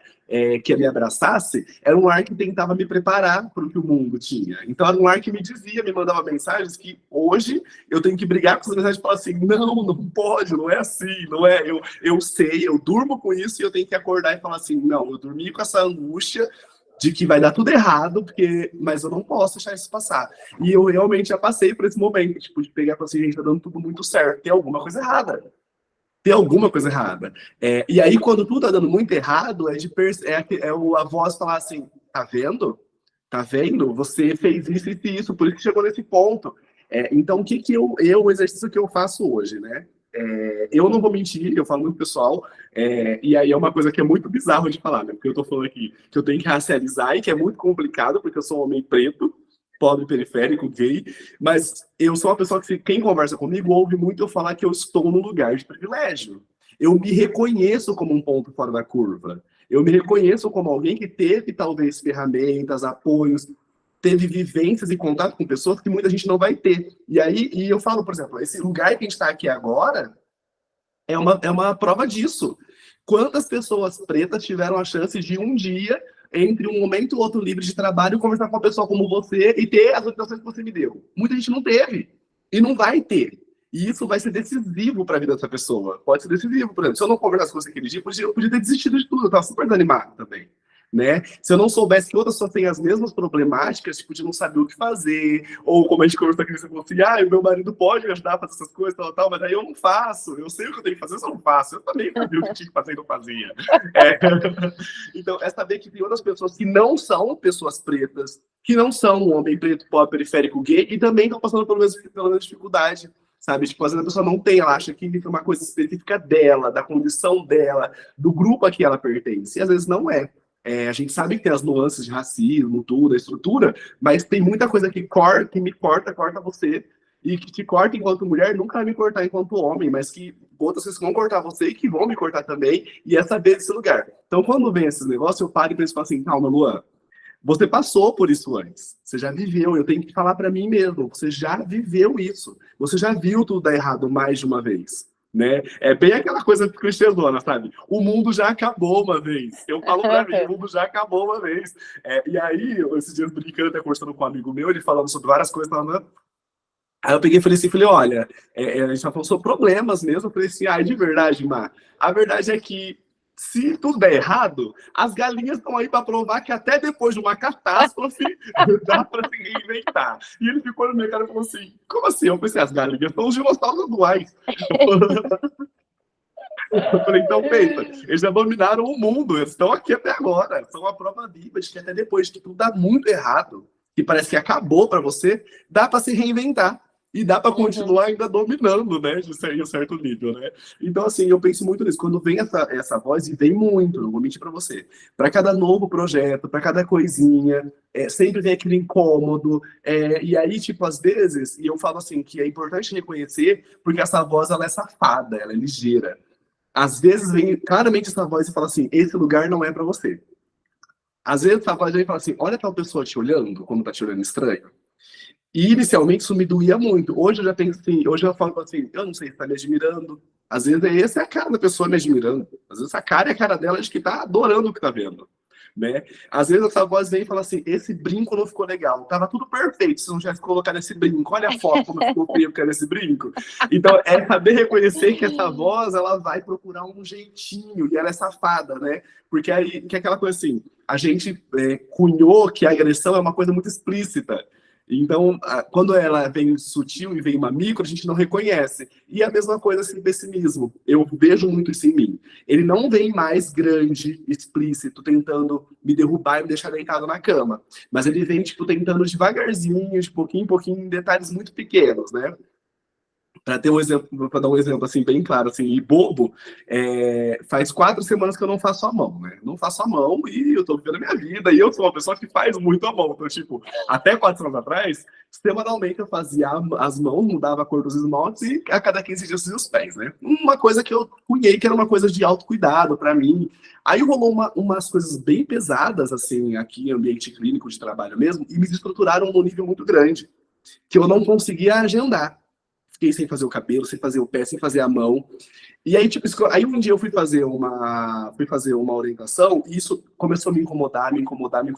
que me abraçasse, era um lar que tentava me preparar para o que o mundo tinha. Então era um lar que me dizia, me mandava mensagens que hoje eu tenho que brigar com essas mensagens e falar assim, não pode, não é assim, não é, eu sei, eu durmo com isso e eu tenho que acordar e falar assim, não, eu dormi com essa angústia de que vai dar tudo errado, mas eu não posso deixar isso passar. E eu realmente já passei por esse momento, tipo, de pegar e falar assim, gente, tá dando tudo muito certo, tem alguma coisa errada. Tem alguma coisa errada. E aí, quando tudo tá dando muito errado, a voz falar assim: tá vendo? Tá vendo? Você fez isso e isso, por isso que chegou nesse ponto. Então, o exercício que eu faço hoje, né? Eu não vou mentir, eu falo muito pessoal, e aí é uma coisa que é muito bizarro de falar, né? Porque eu tô falando aqui que eu tenho que racializar e que é muito complicado, porque eu sou um homem preto, pobre, periférico, gay, mas eu sou uma pessoa que, quem conversa comigo, ouve muito eu falar que eu estou no lugar de privilégio. Eu me reconheço como um ponto fora da curva. Eu me reconheço como alguém que teve, talvez, ferramentas, apoios, teve vivências e contato com pessoas que muita gente não vai ter. E eu falo, por exemplo, esse lugar que a gente está aqui agora é uma prova disso. Quantas pessoas pretas tiveram a chance de um dia, entre um momento e outro livre de trabalho, conversar com uma pessoa como você e ter as orientações que você me deu? Muita gente não teve. E não vai ter. E isso vai ser decisivo para a vida dessa pessoa. Pode ser decisivo, por exemplo. Se eu não conversasse com você aquele dia, eu podia ter desistido de tudo. Eu estava super desanimado também. Né? Se eu não soubesse que outras pessoas têm as mesmas problemáticas, tipo, de não saber o que fazer, ou como a gente conversou aqui, você falou assim, o meu marido pode me ajudar a fazer essas coisas, tal, mas aí eu não faço, eu sei o que eu tenho que fazer, eu só não faço. Eu também sabia o que tinha que fazer e não fazia. É. Então, é saber que tem outras pessoas que não são pessoas pretas, que não são um homem preto, pobre, periférico, gay, e também estão passando pela mesma dificuldade. Sabe? Tipo, às vezes a pessoa não tem, ela acha que é uma coisa específica dela, da condição dela, do grupo a que ela pertence. E às vezes não é. A gente sabe que tem as nuances de racismo, tudo, a estrutura, mas tem muita coisa que me corta você, e que te corta enquanto mulher, nunca vai me cortar enquanto homem, mas que outras pessoas vão cortar você e que vão me cortar também, e é saber desse lugar. Então, quando vem esses negócios, eu paro e penso assim, calma, Luan, você passou por isso antes, você já viveu, eu tenho que falar para mim mesmo, você já viveu isso, você já viu tudo dar errado mais de uma vez. Né? É bem aquela coisa clichêzona, sabe? O mundo já acabou uma vez. Eu falo pra mim, o mundo já acabou uma vez. E aí, esses dias brincando, até conversando com um amigo meu, ele falando sobre várias coisas, falando. Aí eu peguei e falei assim, olha, a gente já falou sobre problemas mesmo. Eu falei assim, de verdade, Mar, a verdade é que se tudo der errado, as galinhas estão aí para provar que até depois de uma catástrofe dá para se reinventar. E ele ficou no meu cara e falou assim, como assim? Eu pensei, as galinhas são os dinossauros atuais. Eu falei, então pensa, eles já dominaram o mundo, eles estão aqui até agora, são a prova viva de que até depois de tudo dá muito errado, que parece que acabou para você, dá para se reinventar. E dá para continuar ainda dominando, né? De um certo nível, né? Então, assim, eu penso muito nisso. Quando vem essa voz, e vem muito, não vou mentir para você. Para cada novo projeto, para cada coisinha, sempre vem aquele incômodo. E aí, tipo, às vezes, e eu falo assim, que é importante reconhecer, porque essa voz, ela é safada, ela é ligeira. Às vezes vem claramente essa voz e fala assim, esse lugar não é para você. Às vezes essa voz vem e fala assim, olha aquela pessoa te olhando, como tá te olhando estranho. E inicialmente isso me doía muito. Hoje eu já penso assim, hoje eu falo assim, eu não sei se tá me admirando. Às vezes essa é a cara da pessoa me admirando. Às vezes a cara é a cara dela de que tá adorando o que tá vendo. Né? Às vezes essa voz vem e fala assim, esse brinco não ficou legal. Tava tudo perfeito se não tivesse colocado esse brinco. Olha a foto como ficou feio que era esse brinco. Então é saber reconhecer que essa voz, ela vai procurar um jeitinho e ela é safada, né? Porque aí, que é aquela coisa assim, a gente cunhou que a agressão é uma coisa muito explícita. Então, quando ela vem sutil e vem uma micro, a gente não reconhece. E a mesma coisa esse pessimismo. Eu vejo muito isso em mim. Ele não vem mais grande, explícito, tentando me derrubar e me deixar deitado na cama. Mas ele vem, tipo, tentando devagarzinho, de pouquinho em pouquinho, em detalhes muito pequenos, né? Para ter um exemplo, para dar um exemplo assim bem claro, assim, e bobo, faz 4 semanas que eu não faço a mão, né? Não faço a mão e eu tô vivendo a minha vida e eu sou uma pessoa que faz muito a mão. Então, tipo, até 4 semanas atrás, semanalmente eu fazia as mãos, mudava a cor dos esmaltes e a cada 15 dias eu os pés, né? Uma coisa que eu cunhei que era uma coisa de autocuidado para mim. Aí rolou umas coisas bem pesadas, assim, aqui em ambiente clínico de trabalho mesmo, e me estruturaram num nível muito grande, que eu não conseguia agendar. Fiquei sem fazer o cabelo, sem fazer o pé, sem fazer a mão. E aí, tipo, aí um dia eu fui fazer uma orientação e isso começou a me incomodar, e começou a me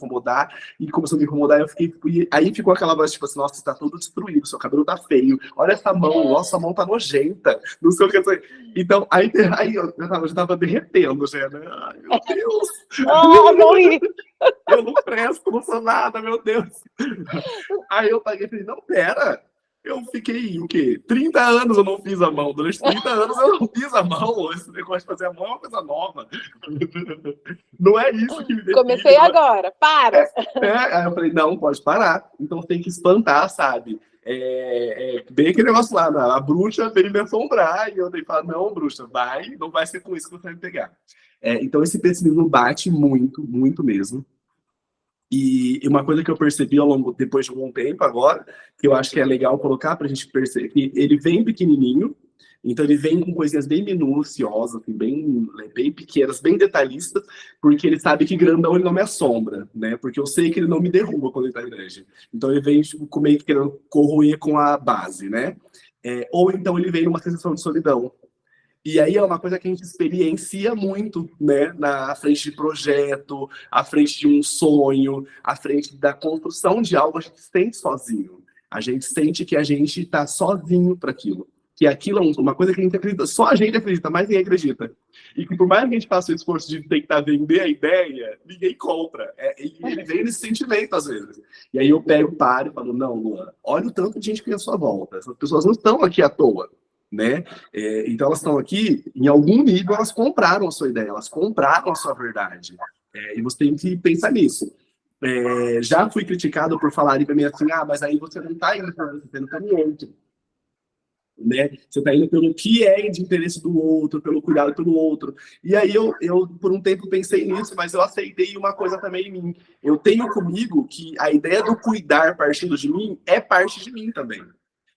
incomodar, aí ficou aquela voz, tipo assim, nossa, você tá todo destruído, seu cabelo tá feio, olha essa mão, nossa, a mão tá nojenta, não sei o que. Então, aí eu já tava derretendo, já, né? Ai, meu Deus! Morri! Eu não presto, não sou nada, meu Deus! Aí eu paguei e falei, não, pera! Eu fiquei, o quê? 30 anos eu não fiz a mão. Durante 30 anos eu não fiz a mão. Esse negócio de fazer a mão é uma coisa nova. Não é isso que me define. Comecei agora, para! Aí eu falei, não, pode parar. Então tem que espantar, sabe? Bem aquele negócio lá, a bruxa veio me assombrar. E eu tenho que falar, não, bruxa, não vai ser com isso que você vai me pegar. Então esse pessimismo bate muito, muito mesmo. E uma coisa que eu percebi depois de algum tempo agora, que eu acho que é legal colocar para a gente perceber, que ele vem pequenininho, então ele vem com coisinhas bem minuciosas, assim, bem pequenas, bem detalhistas, porque ele sabe que grandão ele não me assombra, né? Porque eu sei que ele não me derruba quando ele tá grande. Então ele vem tipo, meio que querendo corroer com a base, né? Ou então ele vem numa sensação de solidão. E aí é uma coisa que a gente experiencia muito, né? Na frente de projeto, à frente de um sonho, à frente da construção de algo, a gente se sente sozinho. A gente sente que a gente está sozinho para aquilo. Que aquilo é uma coisa que a gente acredita, só a gente acredita, mas ninguém acredita. E que por mais que a gente faça o esforço de tentar vender a ideia, ninguém compra. E ele vem nesse sentimento, às vezes. E aí eu paro e falo, não, Luan, olha o tanto de gente que tem à sua volta. Essas pessoas não estão aqui à toa. Né? Então elas estão aqui, em algum nível elas compraram a sua ideia, elas compraram a sua verdade. E você tem que pensar nisso. Já fui criticado por falarem para mim assim, mas aí você não está indo para você, está no outro. né? Você está indo pelo que é de interesse do outro, pelo cuidado pelo outro. E aí eu por um tempo pensei nisso, mas eu aceitei uma coisa também em mim. Eu tenho comigo que a ideia do cuidar partindo de mim é parte de mim também.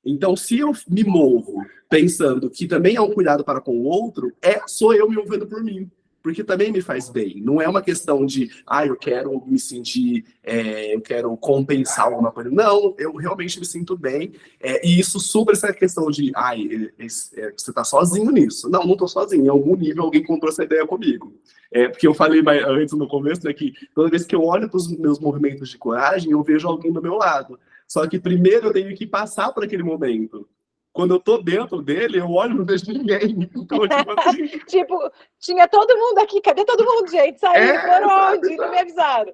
Então, se eu me movo pensando que também é um cuidado para com o outro, sou eu me movendo por mim, porque também me faz bem. Não é uma questão de, eu quero me sentir, eu quero compensar alguma coisa. Não, eu realmente me sinto bem. E isso supera essa questão de, você está sozinho nisso. Não, não estou sozinho. Em algum nível, alguém comprou essa ideia comigo. Porque eu falei antes no começo, né, que toda vez que eu olho para os meus movimentos de coragem, eu vejo alguém do meu lado. Só que primeiro eu tenho que passar por aquele momento. Quando eu tô dentro dele, eu olho e não vejo ninguém. Então, tipo assim... tipo, tinha todo mundo aqui, cadê todo mundo, gente? Saiu, foram onde? Não me avisaram.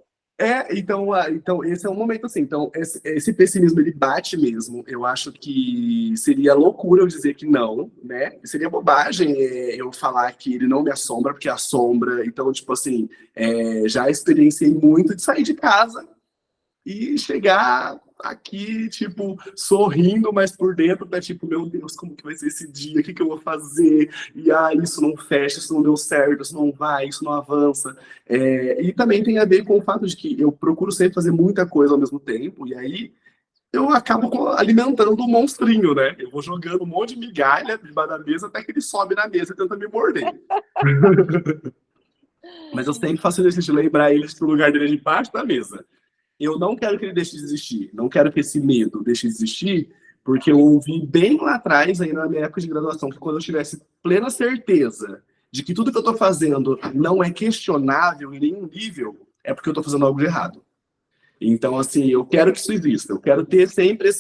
Então esse é um momento assim. Então, esse pessimismo, ele bate mesmo. Eu acho que seria loucura eu dizer que não, né? Seria bobagem eu falar que ele não me assombra, porque assombra. Então, tipo assim, já experienciei muito de sair de casa e chegar aqui, tipo, sorrindo, mas por dentro tá tipo, meu Deus, como que vai ser esse dia? O que que eu vou fazer? E isso não fecha, isso não deu certo, isso não vai, isso não avança. E também tem a ver com o fato de que eu procuro sempre fazer muita coisa ao mesmo tempo, e aí eu acabo alimentando um monstrinho, né? Eu vou jogando um monte de migalha debaixo da mesa até que ele sobe na mesa e tenta me morder. Mas eu sempre faço isso de lembrar eles que o lugar dele é debaixo da mesa. Eu não quero que ele deixe de existir, não quero que esse medo deixe de existir, porque eu ouvi bem lá atrás, aí na minha época de graduação, que quando eu tivesse plena certeza de que tudo que eu estou fazendo não é questionável em nenhum nível, é porque eu estou fazendo algo de errado. Então, assim, eu quero que isso exista, eu quero ter sempre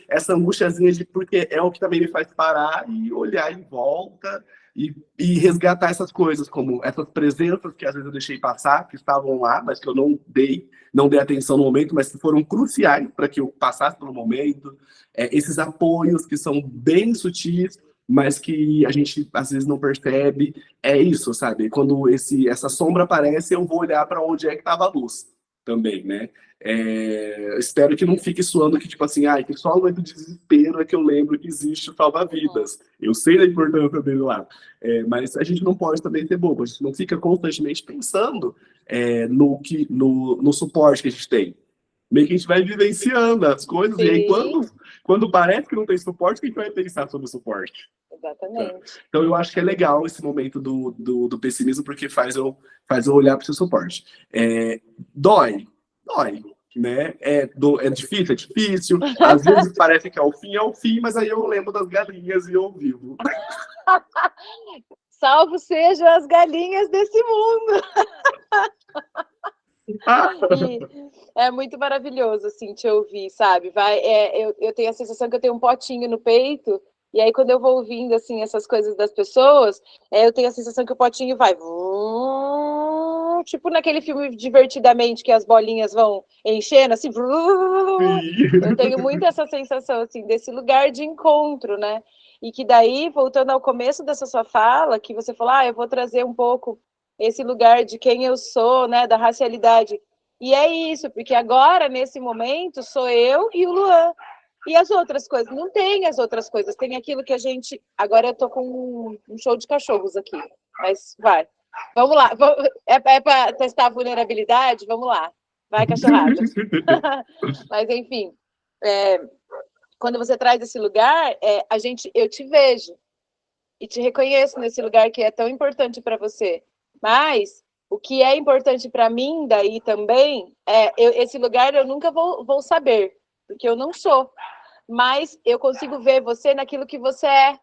essa angustiazinha de porque é o que também me faz parar e olhar em volta e resgatar essas coisas, como essas presenças que às vezes eu deixei passar, que estavam lá, mas que eu não dei atenção no momento, mas que foram cruciais para que eu passasse pelo momento, esses apoios que são bem sutis, mas que a gente às vezes não percebe, é isso, sabe? Quando essa sombra aparece, eu vou olhar para onde é que estava a luz também, né? Espero que não fique soando que, tipo assim, que só no momento de desespero é que eu lembro que existe o salva-vidas. Eu sei da importância dele lá. Mas a gente não pode também ser bobo, a gente não fica constantemente pensando no suporte que a gente tem. Meio que a gente vai vivenciando as coisas, Sim. e aí quando parece que não tem suporte, que a gente vai pensar sobre o suporte? Exatamente. Então eu acho que é legal esse momento do pessimismo, porque faz eu olhar para o seu suporte. Dói, né? É difícil, é difícil. Às vezes parece que é o fim, mas aí eu lembro das galinhas e eu vivo. Salvo sejam as galinhas desse mundo. E é muito maravilhoso, assim, te ouvir, sabe? Eu tenho a sensação que eu tenho um potinho no peito, e aí quando eu vou ouvindo, assim, essas coisas das pessoas, eu tenho a sensação que o potinho vai... tipo naquele filme Divertidamente, que as bolinhas vão enchendo, assim... Eu tenho muito essa sensação, assim, desse lugar de encontro, né? E que daí, voltando ao começo dessa sua fala, que você falou, eu vou trazer um pouco esse lugar de quem eu sou, né, da racialidade. E é isso, porque agora, nesse momento, sou eu e o Luan. E as outras coisas? Não tem as outras coisas. Tem aquilo que a gente... Agora eu tô com um show de cachorros aqui, mas vai. Vamos lá. É para testar a vulnerabilidade? Vamos lá. Vai, cachorrada. Mas, enfim, quando você traz esse lugar, eu te vejo e te reconheço nesse lugar que é tão importante para você. Mas o que é importante para mim daí também esse lugar eu nunca vou saber, porque eu não sou. Mas eu consigo ver você naquilo que você é.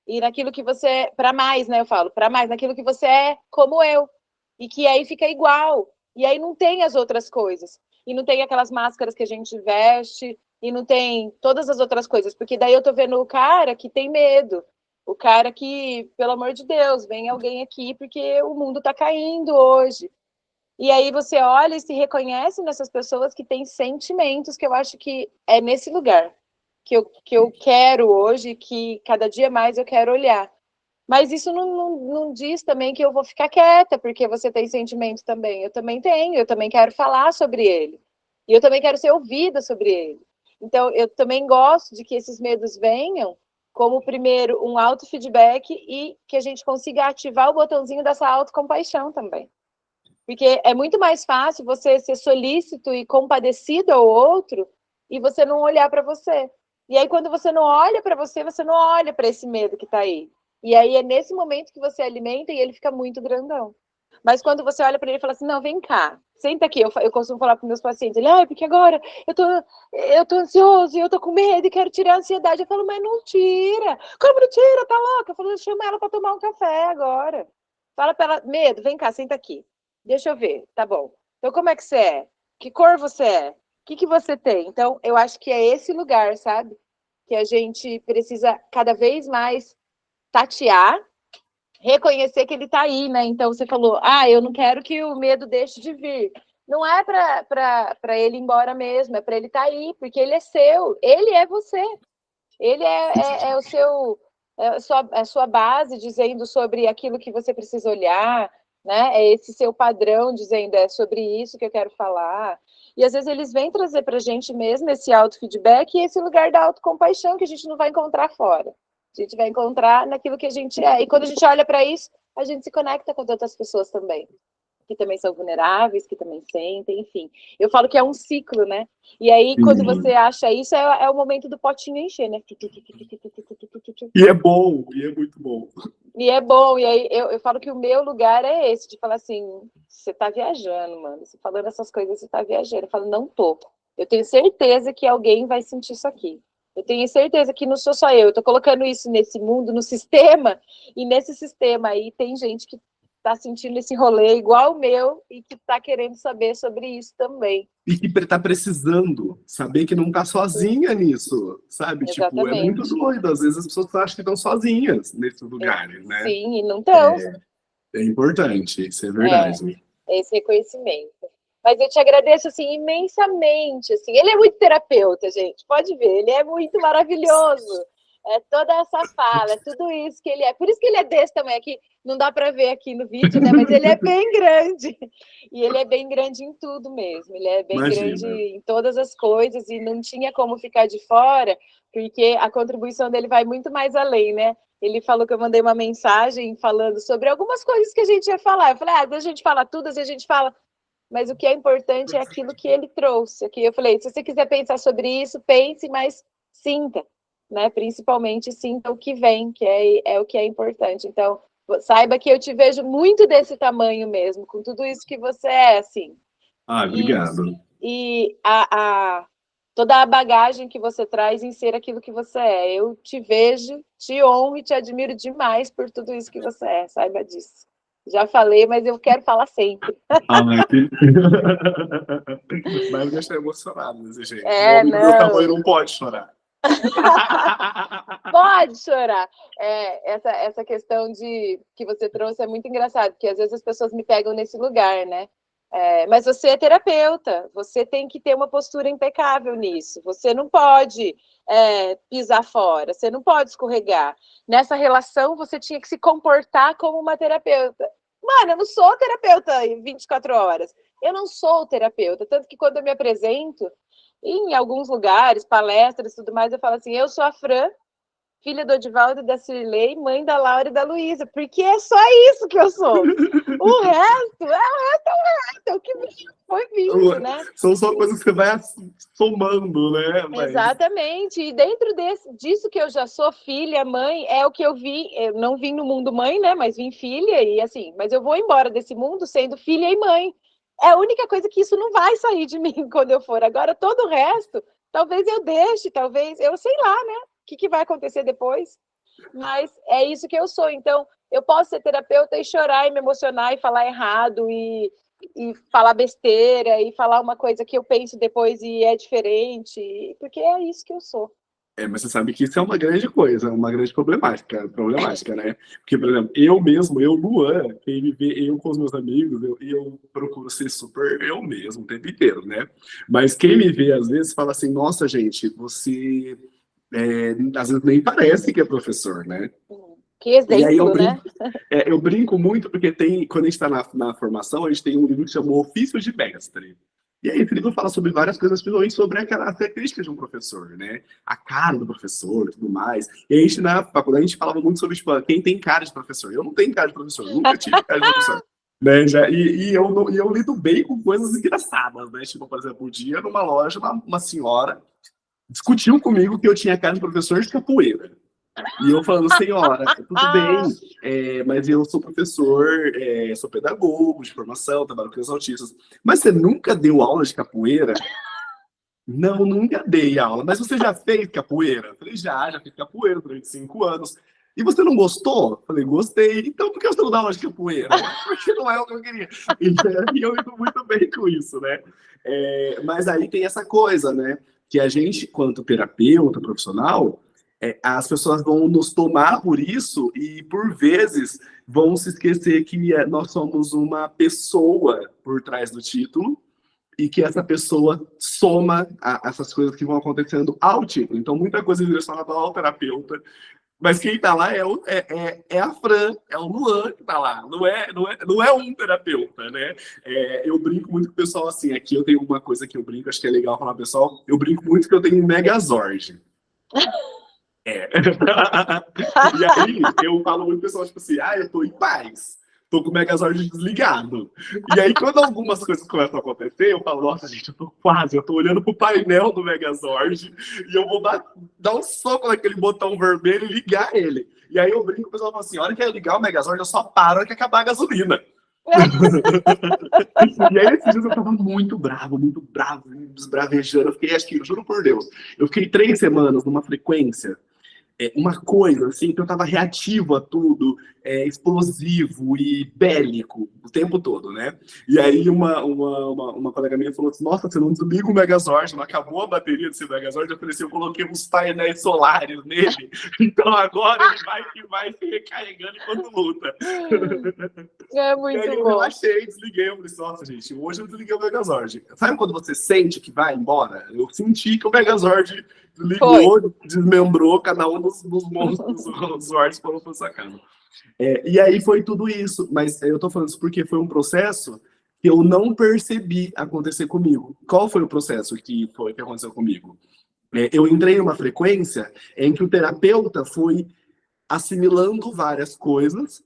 E naquilo que você... Para mais, né? Eu falo, para mais, naquilo que você é como eu. E que aí fica igual. E aí não tem as outras coisas. E não tem aquelas máscaras que a gente veste. E não tem todas as outras coisas. Porque daí eu tô vendo o cara que tem medo. O cara que, pelo amor de Deus, vem alguém aqui porque o mundo tá caindo hoje. E aí você olha e se reconhece nessas pessoas que têm sentimentos, que eu acho que é nesse lugar que eu quero hoje, que cada dia mais eu quero olhar. Mas isso não diz também que eu vou ficar quieta, porque você tem sentimento também. Eu também tenho, eu também quero falar sobre ele. E eu também quero ser ouvida sobre ele. Então, eu também gosto de que esses medos venham como primeiro um auto-feedback e que a gente consiga ativar o botãozinho dessa autocompaixão também. Porque é muito mais fácil você ser solícito e compadecido ao outro e você não olhar para você. E aí, quando você não olha para você, você não olha para esse medo que está aí. E aí é nesse momento que você alimenta e ele fica muito grandão. Mas quando você olha para ele e fala assim, não, vem cá, senta aqui. Eu costumo falar para meus pacientes, ele, porque agora eu tô ansioso e eu tô com medo e quero tirar a ansiedade. Eu falo, mas não tira. Como não tira? Tá louca? Eu falo, chama ela para tomar um café agora. Fala para ela, medo, vem cá, senta aqui. Deixa eu ver, tá bom. Então, como é que você é? Que cor você é? O que você tem? Então, eu acho que é esse lugar, sabe? Que a gente precisa cada vez mais tatear, reconhecer que ele está aí, né? Então, você falou, eu não quero que o medo deixe de vir. Não é para ele ir embora mesmo, é para ele estar aí, porque ele é seu, ele é você. Ele é o seu, a sua base dizendo sobre aquilo que você precisa olhar, né? É esse seu padrão dizendo, é sobre isso que eu quero falar. E às vezes eles vêm trazer para a gente mesmo esse auto-feedback e esse lugar da autocompaixão que a gente não vai encontrar fora. A gente vai encontrar naquilo que a gente é. E quando a gente olha para isso, a gente se conecta com as outras pessoas também, que também são vulneráveis, que também sentem, enfim. Eu falo que é um ciclo, né? E aí, quando você acha isso, é o momento do potinho encher, né? E é bom, e é muito bom. E é bom, e aí eu falo que o meu lugar é esse, de falar assim, você tá viajando, mano. Você falando essas coisas, você tá viajando. Eu falo, não tô. Eu tenho certeza que alguém vai sentir isso aqui. Eu tenho certeza que não sou só eu. Eu tô colocando isso nesse mundo, no sistema, e nesse sistema aí tem gente que tá sentindo esse rolê igual o meu e que tá querendo saber sobre isso também. E que tá precisando saber que não tá sozinha nisso, sabe? Exatamente. Tipo, é muito doido. Às vezes as pessoas acham que estão sozinhas nesses lugares, né? Sim, e não estão. É importante, isso é verdade. Esse reconhecimento. Mas eu te agradeço, assim, imensamente, assim. Ele é muito terapeuta, gente, pode ver, ele é muito maravilhoso. É toda essa fala, é tudo isso que ele é. Por isso que ele é desse tamanho aqui, não dá para ver aqui no vídeo, né? Mas ele é bem grande. E ele é bem grande em tudo mesmo. Ele é bem grande em todas as coisas e não tinha como ficar de fora, porque a contribuição dele vai muito mais além, né? Ele falou que eu mandei uma mensagem falando sobre algumas coisas que a gente ia falar. Eu falei, às vezes a gente fala tudo, às vezes a gente fala, mas o que é importante é aquilo que ele trouxe. Aqui eu falei, se você quiser pensar sobre isso, pense, mas sinta, né? Principalmente sinta o que vem, que é o que é importante. Então, saiba que eu te vejo muito desse tamanho mesmo, com tudo isso que você é, assim. Obrigado. E toda a bagagem que você traz em ser aquilo que você é. Eu te vejo, te honro e te admiro demais por tudo isso que você é, saiba disso. Já falei, mas eu quero falar sempre. Vai me deixar emocionado desse jeito. O homem do meu tamanho não pode chorar. Pode chorar. Essa questão que você trouxe é muito engraçado, porque às vezes as pessoas me pegam nesse lugar, né? Mas você é terapeuta, você tem que ter uma postura impecável nisso. Você não pode pisar fora, você não pode escorregar. Nessa relação, você tinha que se comportar como uma terapeuta. Mano, eu não sou terapeuta em 24 horas. Eu não sou terapeuta. Tanto que quando eu me apresento, em alguns lugares, palestras e tudo mais, eu falo assim, eu sou a Fran, filha do Odivaldo e da Cirlei, mãe da Laura e da Luísa, porque é só isso que eu sou. O resto é o que foi vindo, né? São só coisas que você vai somando, né? Exatamente. E dentro disso que eu já sou filha, mãe, é o que eu vi. Eu não vim no mundo mãe, né? Mas vim filha e assim. Mas eu vou embora desse mundo sendo filha e mãe. É a única coisa que isso não vai sair de mim quando eu for. Agora, todo o resto, talvez eu deixe, talvez, eu sei lá, né? O que vai acontecer depois? Mas é isso que eu sou. Então, eu posso ser terapeuta e chorar e me emocionar e falar errado e falar besteira e falar uma coisa que eu penso depois e é diferente, porque é isso que eu sou. Mas você sabe que isso é uma grande coisa, uma grande problemática, né? Porque, por exemplo, eu mesmo, Luan, quem me vê, eu com os meus amigos, eu procuro ser super eu mesmo o tempo inteiro, né? Mas quem me vê, às vezes, fala assim, nossa, gente, você às vezes nem parece que é professor, né? Que exemplo, né? Eu brinco muito porque quando a gente está na formação, a gente tem um livro que chama Ofício de Mestre. E aí, esse livro fala sobre várias coisas, principalmente sobre aquela até crítica de um professor, né? A cara do professor e tudo mais. E a gente, na faculdade, a gente falava muito sobre, tipo, quem tem cara de professor. Eu não tenho cara de professor, nunca tive cara de professor. Né? E eu lido bem com coisas engraçadas, né? Tipo, por exemplo, um dia, numa loja, uma senhora discutiu comigo que eu tinha cara de professor de capoeira. E eu falando, senhora, tudo bem, mas eu sou professor, sou pedagogo de formação, trabalho com os autistas. Mas você nunca deu aula de capoeira? Não, nunca dei aula. Mas você já fez capoeira? Eu falei, já fiz capoeira durante 5 anos. E você não gostou? Eu falei, gostei. Então por que você não dá aula de capoeira? Porque não é o que eu queria. E eu lido muito bem com isso, né? Mas aí tem essa coisa, né? Que a gente, quanto terapeuta profissional, as pessoas vão nos tomar por isso e, por vezes, vão se esquecer que nós somos uma pessoa por trás do título e que essa pessoa soma essas coisas que vão acontecendo ao título. Então, muita coisa direcionada ao terapeuta, mas quem está lá é a Fran, é o Luan que está lá, não é um terapeuta, né? Eu brinco muito com o pessoal assim, aqui eu tenho uma coisa que eu brinco, acho que é legal falar, pessoal, eu brinco muito que eu tenho um Megazord. E aí eu falo muito pro pessoal, tipo assim, eu tô em paz. Tô com o Megazord desligado. E aí, quando algumas coisas começam a acontecer, eu falo, nossa, gente, eu tô olhando pro painel do Megazord e eu vou dar um soco naquele botão vermelho e ligar ele. E aí eu brinco, o pessoal fala assim, a hora que eu ligar o Megazord, eu só paro a hora que acabar a gasolina. E aí, esses dias eu tava muito bravo, desbravejando. Eu fiquei, acho que, juro por Deus, eu fiquei 3 semanas numa frequência uma coisa, assim, que eu tava reativo a tudo, explosivo e bélico o tempo todo, né? E aí uma colega minha falou assim, nossa, você não desliga o Megazord, não acabou a bateria desse Megazord? Eu falei assim, eu coloquei uns painéis solares nele, então agora ele vai se recarregando enquanto luta. É E aí muito eu bom. relaxei, desliguei, eu falei, nossa, gente, hoje eu desliguei o Megazord. Sabe quando você sente que vai embora? Eu senti que o Megazord ligou, desmembrou cada um dos monstros, dos Zords foram para sua casa. E aí foi tudo isso, mas eu tô falando isso porque foi um processo que eu não percebi acontecer comigo. Qual foi o processo que aconteceu comigo? Eu entrei numa frequência em que o terapeuta foi assimilando várias coisas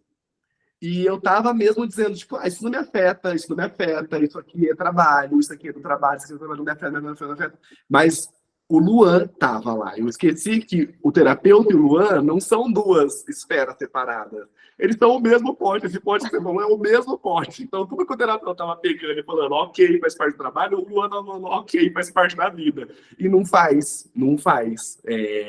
e eu tava mesmo dizendo, tipo, isso não me afeta, isso não me afeta, isso aqui é trabalho, isso aqui é do trabalho, isso aqui é do trabalho, não me afeta, não me afeta, não me afeta. Mas o Luan tava lá. Eu esqueci que o terapeuta e o Luan não são duas esferas separadas. Eles são o mesmo pote. Esse pote que você falou é o mesmo pote. Então, tudo que o terapeuta tava pegando e falando, ok, faz parte do trabalho, o Luan não, ok, faz parte da vida. E não faz.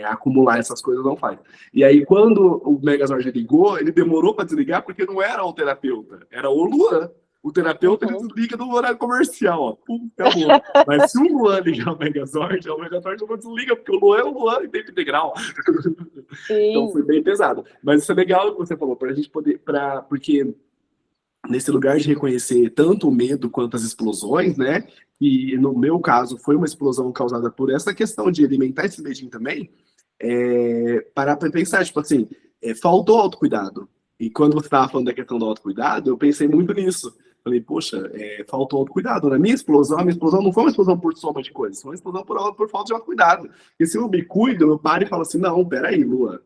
Acumular essas coisas não faz. E aí, quando o Megazord ligou, ele demorou para desligar porque não era o terapeuta, era o Luan. O terapeuta ele desliga no horário comercial, ó. Pum, acabou. Mas se o Luan ligar o Megazord não desliga, porque o Luan é o Luan em tempo integral. Então Sim. foi bem pesado. Mas isso é legal o que você falou, para a gente poder. Porque nesse lugar de reconhecer tanto o medo quanto as explosões, né? E no meu caso foi uma explosão causada por essa questão de alimentar esse medinho também, parar para pensar, tipo assim, faltou autocuidado. E quando você estava falando da questão do autocuidado, eu pensei muito nisso. Falei, poxa, faltou autocuidado. Na a minha explosão não foi uma explosão por soma de coisas, foi uma explosão por falta de autocuidado. E se eu me cuido, eu paro e falo assim, não, peraí, Lua,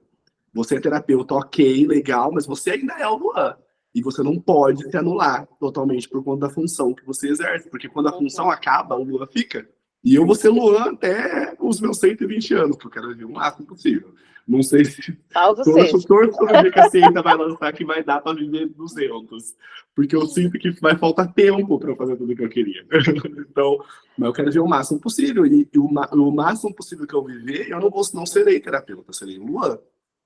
você é terapeuta, ok, legal, mas você ainda é o Luan. E você não pode se anular totalmente por conta da função que você exerce, porque quando a função acaba, o Luan fica. E eu vou ser Luan até os meus 120 anos, que eu quero viver o máximo possível. Não sei se. Salvo Torço, seja. torço para o dia que a ciência vai lançar que vai dar para viver 200. Porque eu sinto que vai faltar tempo para eu fazer tudo o que eu queria. Então, mas eu quero ver o máximo possível. E o máximo possível que eu viver, eu não serei terapeuta, serei Luan.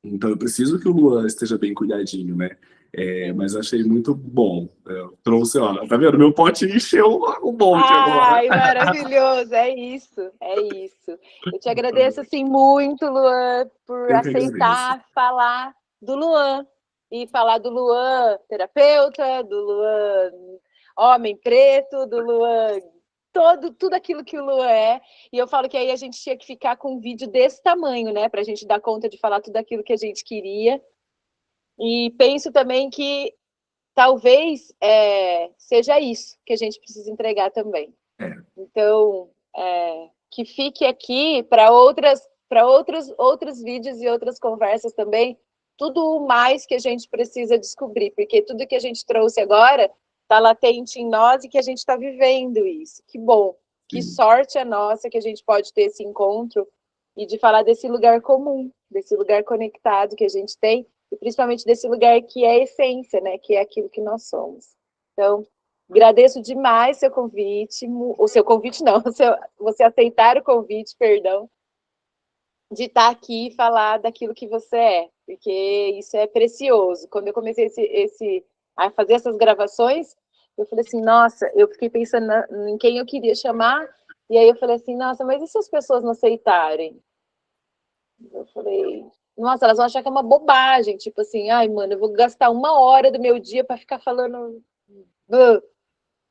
Então eu preciso que o Luan esteja bem cuidadinho, né? Mas eu achei muito bom. Eu trouxe, ó, tá vendo? Meu pote encheu um monte agora. Ai, maravilhoso, é isso, é isso. Eu te agradeço assim muito, Luan, por Eu que agradeço. aceitar falar do Luan e falar do Luan terapeuta, do Luan homem preto, do Luan tudo aquilo que o Luan é. E eu falo que aí a gente tinha que ficar com um vídeo desse tamanho, né, para a gente dar conta de falar tudo aquilo que a gente queria. E penso também que talvez seja isso que a gente precisa entregar também. Então, que fique aqui para outros vídeos e outras conversas também, tudo o mais que a gente precisa descobrir, porque tudo que a gente trouxe agora está latente em nós e que a gente está vivendo isso. Que bom, que sorte a nossa que a gente pode ter esse encontro e de falar desse lugar comum, desse lugar conectado que a gente tem, e principalmente desse lugar que é a essência, né? Que é aquilo que nós somos. Então, agradeço demais seu convite, o seu convite não, você aceitar o convite, perdão, de estar aqui e falar daquilo que você é, porque isso é precioso. Quando eu comecei a fazer essas gravações, eu falei assim, nossa, eu fiquei pensando em quem eu queria chamar, e aí eu falei assim, nossa, mas e se as pessoas não aceitarem? Eu falei, nossa, elas vão achar que é uma bobagem, tipo assim, ai, mano, eu vou gastar 1 hora do meu dia para ficar falando...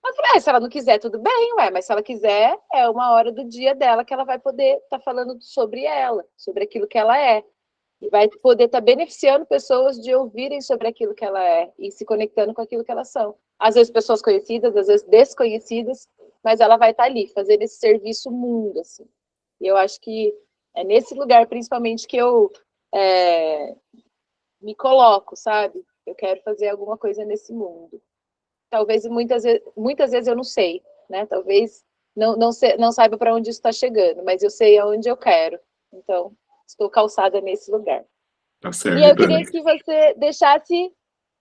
Eu falei, se ela não quiser, tudo bem, ué, mas se ela quiser, é 1 hora do dia dela que ela vai poder estar falando sobre ela, sobre aquilo que ela é. E vai poder estar beneficiando pessoas de ouvirem sobre aquilo que ela é e se conectando com aquilo que elas são. Às vezes pessoas conhecidas, às vezes desconhecidas, mas ela vai estar ali, fazendo esse serviço mundo, assim. E eu acho que é nesse lugar, principalmente, que eu me coloco, sabe? Eu quero fazer alguma coisa nesse mundo. Talvez muitas vezes eu não sei, né? Talvez não saiba para onde isso está chegando, mas eu sei aonde eu quero. Então, estou calçada nesse lugar. Tá certo. E eu queria que você deixasse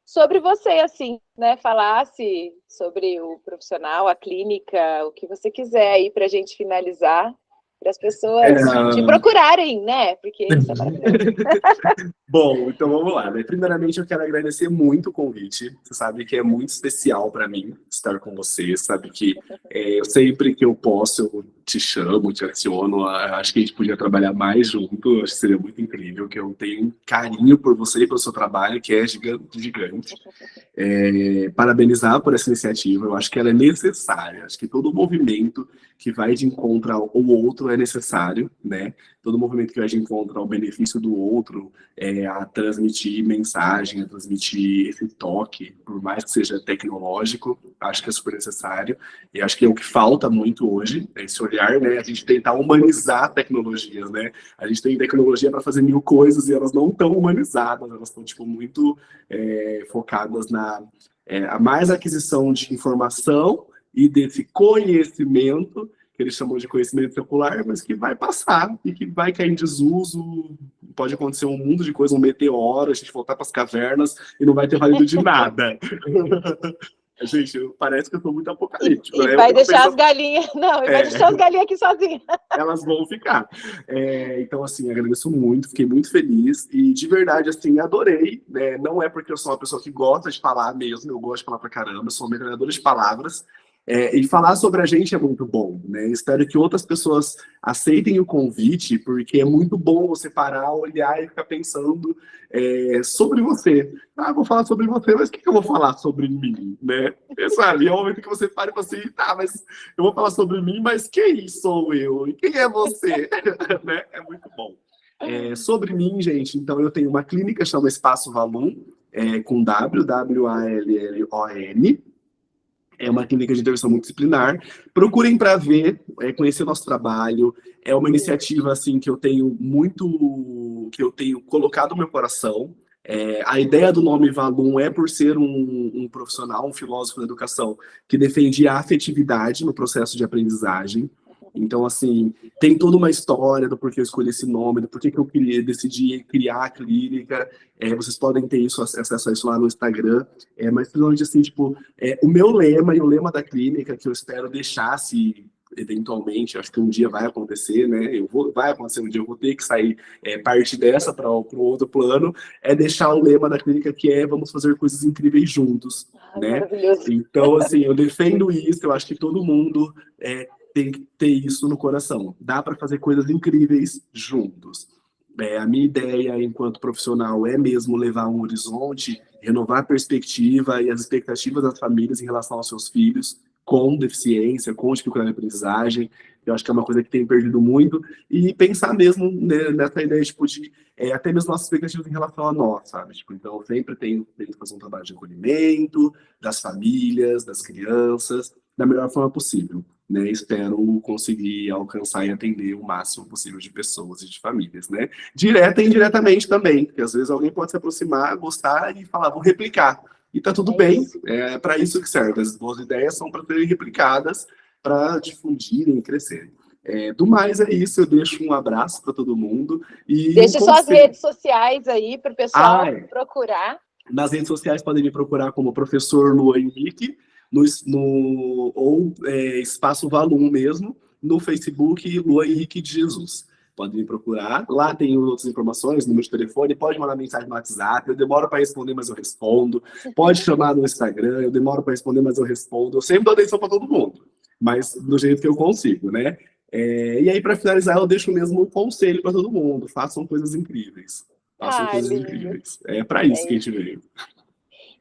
sobre você, assim, né? Falasse sobre o profissional, a clínica, o que você quiser aí para a gente finalizar, para as pessoas te procurarem, né? Porque isso é maravilhoso. Bom, então vamos lá, né? Primeiramente, eu quero agradecer muito o convite. Você sabe que é muito especial para mim estar com você. Sabe que sempre que eu posso, eu te chamo, te adiciono. Acho que a gente podia trabalhar mais junto. Acho que seria muito incrível, que eu tenho um carinho por você e pelo seu trabalho, que é gigante, gigante. Parabenizar por essa iniciativa. Eu acho que ela é necessária. Acho que todo movimento que vai de encontro ao outro é necessário, né? Todo movimento que vai de encontro ao benefício do outro, a transmitir mensagem, a transmitir esse toque, por mais que seja tecnológico, acho que é super necessário. E acho que é o que falta muito hoje, esse olhar, né? A gente tentar humanizar tecnologias, né? A gente tem tecnologia para fazer 1000 coisas e elas não estão humanizadas, elas estão tipo muito focadas a mais aquisição de informação e desse conhecimento, que eles chamam de conhecimento secular, mas que vai passar e que vai cair em desuso. Pode acontecer um mundo de coisas, um meteoro, a gente voltar para as cavernas e não vai ter valido de nada. Gente, parece que eu estou muito apocalíptico. E vai deixar as galinhas... Não, vai deixar as galinhas aqui sozinhas. Elas vão ficar. Então, assim, agradeço muito, fiquei muito feliz e, de verdade, assim, adorei. Né? Não é porque eu sou uma pessoa que gosta de falar mesmo, eu gosto de falar pra caramba, eu sou uma metralhadora de palavras. E falar sobre a gente é muito bom, né? Espero que outras pessoas aceitem o convite, porque é muito bom você parar, olhar e ficar pensando sobre você. Ah, vou falar sobre você, mas o que eu vou falar sobre mim, né? Sabe? É o momento que você para e fala assim, tá, mas eu vou falar sobre mim, mas quem sou eu? E quem é você? Né? É muito bom. Sobre mim, gente, então eu tenho uma clínica, chama Espaço Valum, com WWALLON. É uma clínica de intervenção multidisciplinar. Procurem para ver, conhecer o nosso trabalho. É uma iniciativa assim que eu tenho colocado no meu coração. A ideia do nome Valum é por ser um profissional, um filósofo da educação que defende a afetividade no processo de aprendizagem. Então, assim, tem toda uma história do porquê eu escolhi esse nome, do porquê que eu decidi criar a clínica. Vocês podem ter acesso a isso lá no Instagram. Mas, principalmente, assim, tipo, o meu lema e o lema da clínica, que eu espero deixar, se eventualmente, acho que um dia vai acontecer, né? Vai acontecer um dia, eu vou ter que sair parte dessa para o outro plano, é deixar o lema da clínica que é vamos fazer coisas incríveis juntos, né? Então, assim, eu defendo isso, eu acho que todo mundo tem que ter isso no coração. Dá para fazer coisas incríveis juntos. A minha ideia, enquanto profissional, é mesmo levar um horizonte, renovar a perspectiva e as expectativas das famílias em relação aos seus filhos com deficiência, com dificuldade de aprendizagem. Eu acho que é uma coisa que tem perdido muito. E pensar mesmo, né, nessa ideia tipo, de até mesmo nossas expectativas em relação a nós, sabe? Tipo, então, eu sempre tenho que fazer um trabalho de acolhimento das famílias, das crianças, da melhor forma possível. né? Espero conseguir alcançar e atender o máximo possível de pessoas e de famílias, né? Direta e indiretamente também, porque às vezes alguém pode se aproximar, gostar e falar, vou replicar. E tá tudo É bem, isso. é para isso que serve. As boas ideias são para serem replicadas, para difundirem e crescerem. Do mais é isso, eu deixo um abraço para todo mundo e um Deixe suas conselho. redes sociais aí para o Ah, pessoal procurar. nas redes sociais podem me procurar como professor Luan Henrique, ou Espaço Valum mesmo, no Facebook Luan Henrique de Jesus. Podem me procurar. Lá tem outras informações, número de telefone, pode mandar mensagem no WhatsApp, eu demoro para responder, mas eu respondo. Pode chamar no Instagram, eu demoro para responder, mas eu respondo. Eu sempre dou atenção para todo mundo, mas do jeito que eu consigo, né? E aí, para finalizar, eu deixo mesmo um conselho para todo mundo: façam coisas incríveis. Façam Ah, coisas lindo. incríveis. É para É isso que a isso. gente veio.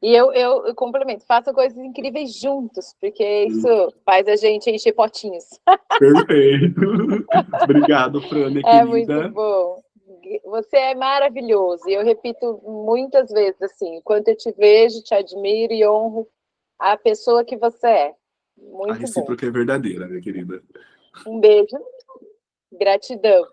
E eu complemento, façam coisas incríveis juntos, porque isso faz a gente encher potinhos. Perfeito. Obrigado, Fran, minha É muito querida. bom. Você é maravilhoso. E eu repito muitas vezes assim, quando eu te vejo, te admiro e honro a pessoa que você é. A Muito bom. recíproca é verdadeira, minha querida. Um beijo. Gratidão.